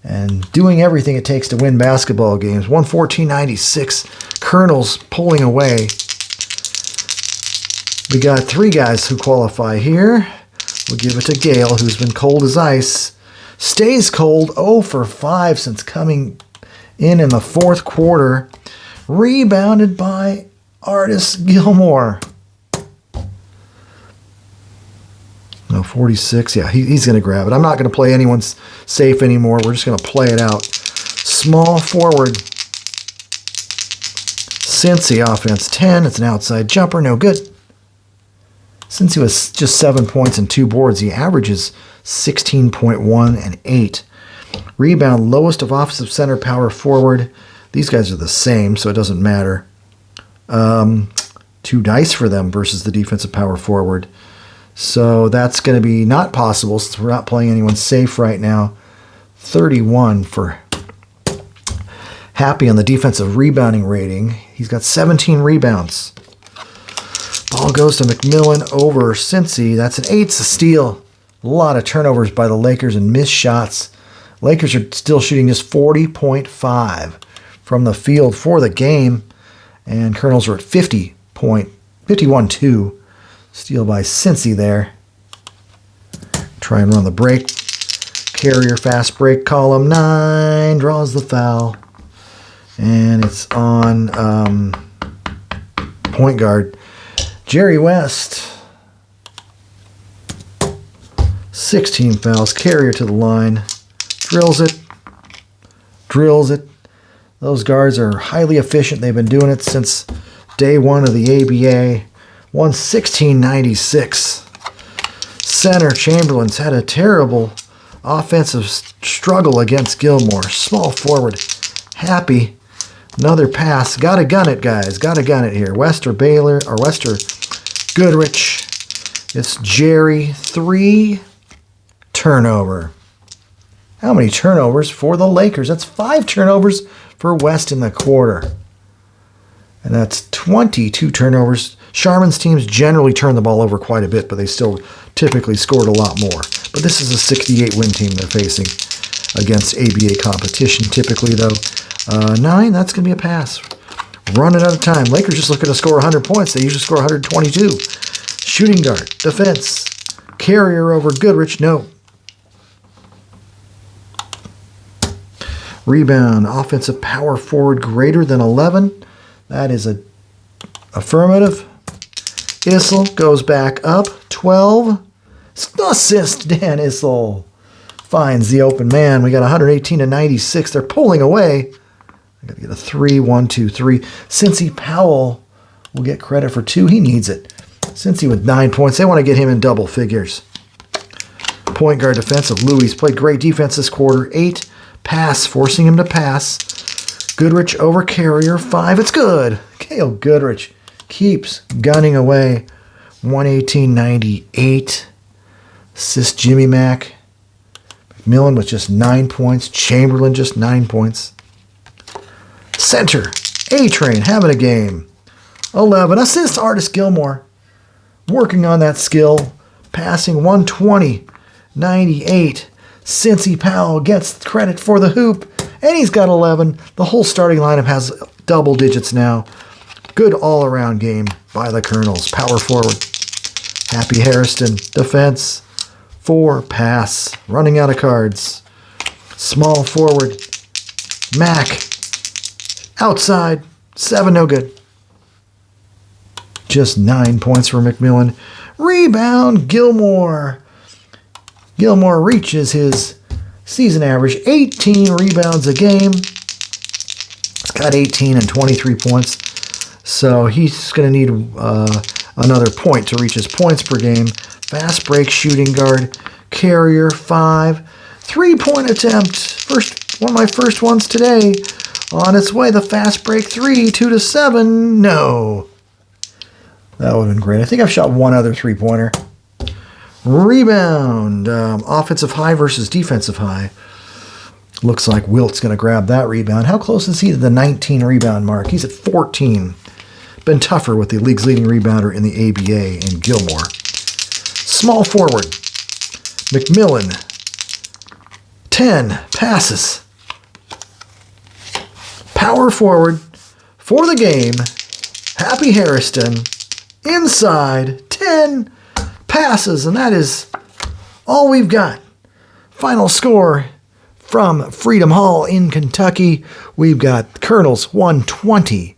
and doing everything it takes to win basketball games. 114.96. Colonels pulling away. We got 3 guys who qualify here. We'll give it to Gale, who's been cold as ice. Stays cold, 0 for 5 since coming in the 4th quarter. Rebounded by Artis Gilmore. No, 46. Yeah, he's going to grab it. I'm not going to play anyone's safe anymore. We're just going to play it out. Small forward. Cincy offense 10. It's an outside jumper. No good. Since he was just 7 points and 2 boards, he averages 16.1 and 8. Rebound, lowest of offensive center, power forward. These guys are the same, so it doesn't matter. 2 dice for them versus the defensive power forward. So that's going to be not possible since we're not playing anyone safe right now. 31 for Happy on the defensive rebounding rating. He's got 17 rebounds. Ball goes to McMillan over Cincy. That's an 8. It's a steal. A lot of turnovers by the Lakers and missed shots. Lakers are still shooting just 40.5 from the field for the game. And Colonels are at 51-2. Steal by Cincy there. Try and run the break. Carrier fast break, column 9. Draws the foul. And it's on point guard Jerry West. 16 fouls. Carrier to the line. Drills it. Drills it. Those guards are highly efficient. They've been doing it since day one of the ABA. 116.96. Center Chamberlain's had a terrible offensive struggle against Gilmore. Small forward. Happy. Another pass. Gotta gun it, guys. Gotta gun it here. Wester Baylor, or Wester Goodrich. It's Jerry. 3 turnover. How many turnovers for the Lakers? That's 5 turnovers for West in the quarter. And that's 22 turnovers. Sharman's teams generally turn the ball over quite a bit, but they still typically scored a lot more. But this is a 68 win team they're facing against ABA competition. Typically, though, 9, that's going to be a pass. Running out of time. Lakers just looking to score 100 points. They usually score 122. Shooting guard. Defense. Carrier over Goodrich. No. Rebound. Offensive power forward greater than 11. That is a affirmative. Issel goes back up. 12. Assist. Dan Issel finds the open man. We got 118-96. They're pulling away. I got to get a 3, 1, 2, 3. Cincy Powell will get credit for 2. He needs it. Cincy with 9 points. They want to get him in double figures. Point guard defensive. Louis played great defense this quarter. 8. Pass, forcing him to pass. Goodrich over Carrier. 5. It's good. Cale Goodrich keeps gunning away. 118-98. Assist Jimmy Mack. McMillan with just 9 points. Chamberlain just 9 points. Center. A-Train having a game. 11. Assist Artis Gilmore. Working on that skill. Passing 120-98. Cincy Powell gets credit for the hoop. And he's got 11. The whole starting lineup has double digits now. Good all-around game by the Colonels. Power forward. Happy Harrison. Defense. 4. Pass. Running out of cards. Small forward. Mack. Outside. 7. No good. Just 9 points for McMillan. Rebound. Gilmore. Gilmore reaches his season average. 18 rebounds a game. He's got 18 and 23 points. So he's going to need another point to reach his points per game. Fast break shooting guard. Carrier. 5. 3-point attempt. One of my first ones today. On its way. The fast break 3. 2-7. No. That would have been great. I think I've shot one other 3-pointer. Rebound. Offensive high versus defensive high. Looks like Wilt's going to grab that rebound. How close is he to the 19 rebound mark? He's at 14. Been tougher with the league's leading rebounder in the ABA in Gilmore. Small forward. McMillan. 10. Passes. Power forward for the game. Happy Harrison. Inside. 10. Passes. And that is all we've got. Final score from Freedom Hall in Kentucky. We've got Colonels 120.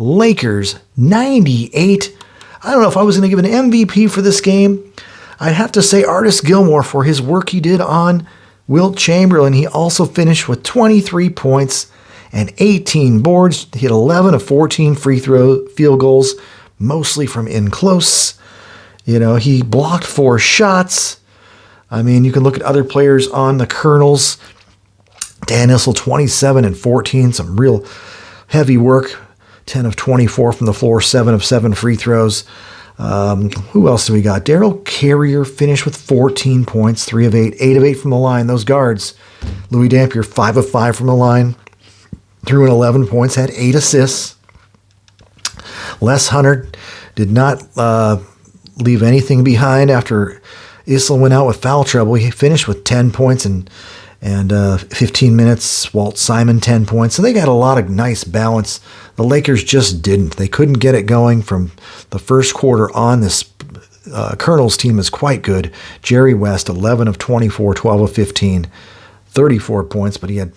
Lakers 98. I don't know if I was going to give an MVP for this game. I'd have to say Artis Gilmore for his work he did on Wilt Chamberlain. He also finished with 23 points and 18 boards. He hit 11 of 14 field goals, mostly from in close. He blocked 4 shots. I mean, you can look at other players on the Colonels. Dan Issel, 27 and 14, some real heavy work. 10 of 24 from the floor, 7 of 7 free throws. Who else do we got? Daryl Carrier finished with 14 points, 3 of 8, 8 of 8 from the line. Those guards. Louis Dampier, 5 of 5 from the line, threw in 11 points, had 8 assists. Les Hunter did not leave anything behind after Issel went out with foul trouble. He finished with 10 points and 15 minutes. Walt Simon, 10 points. So they got a lot of nice balance. The Lakers just didn't. They couldn't get it going from the first quarter on. This Colonels team is quite good. Jerry West, 11 of 24, 12 of 15, 34 points, but he had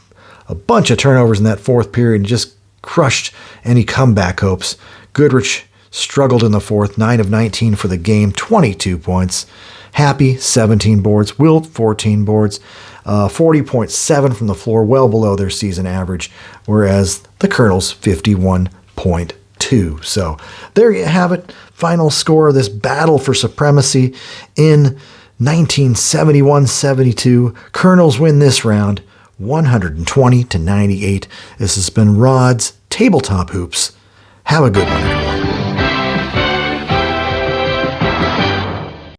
a bunch of turnovers in that fourth period and just crushed any comeback hopes. Goodrich struggled in the fourth, 9 of 19 for the game, 22 points. Happy, 17 boards. Wilt, 14 boards. 40.7 from the floor, well below their season average, whereas the Colonels, 51.2. So there you have it. Final score of this battle for supremacy in 1971-72. Colonels win this round, 120-98. This has been Rod's Tabletop Hoops. Have a good one, everyone.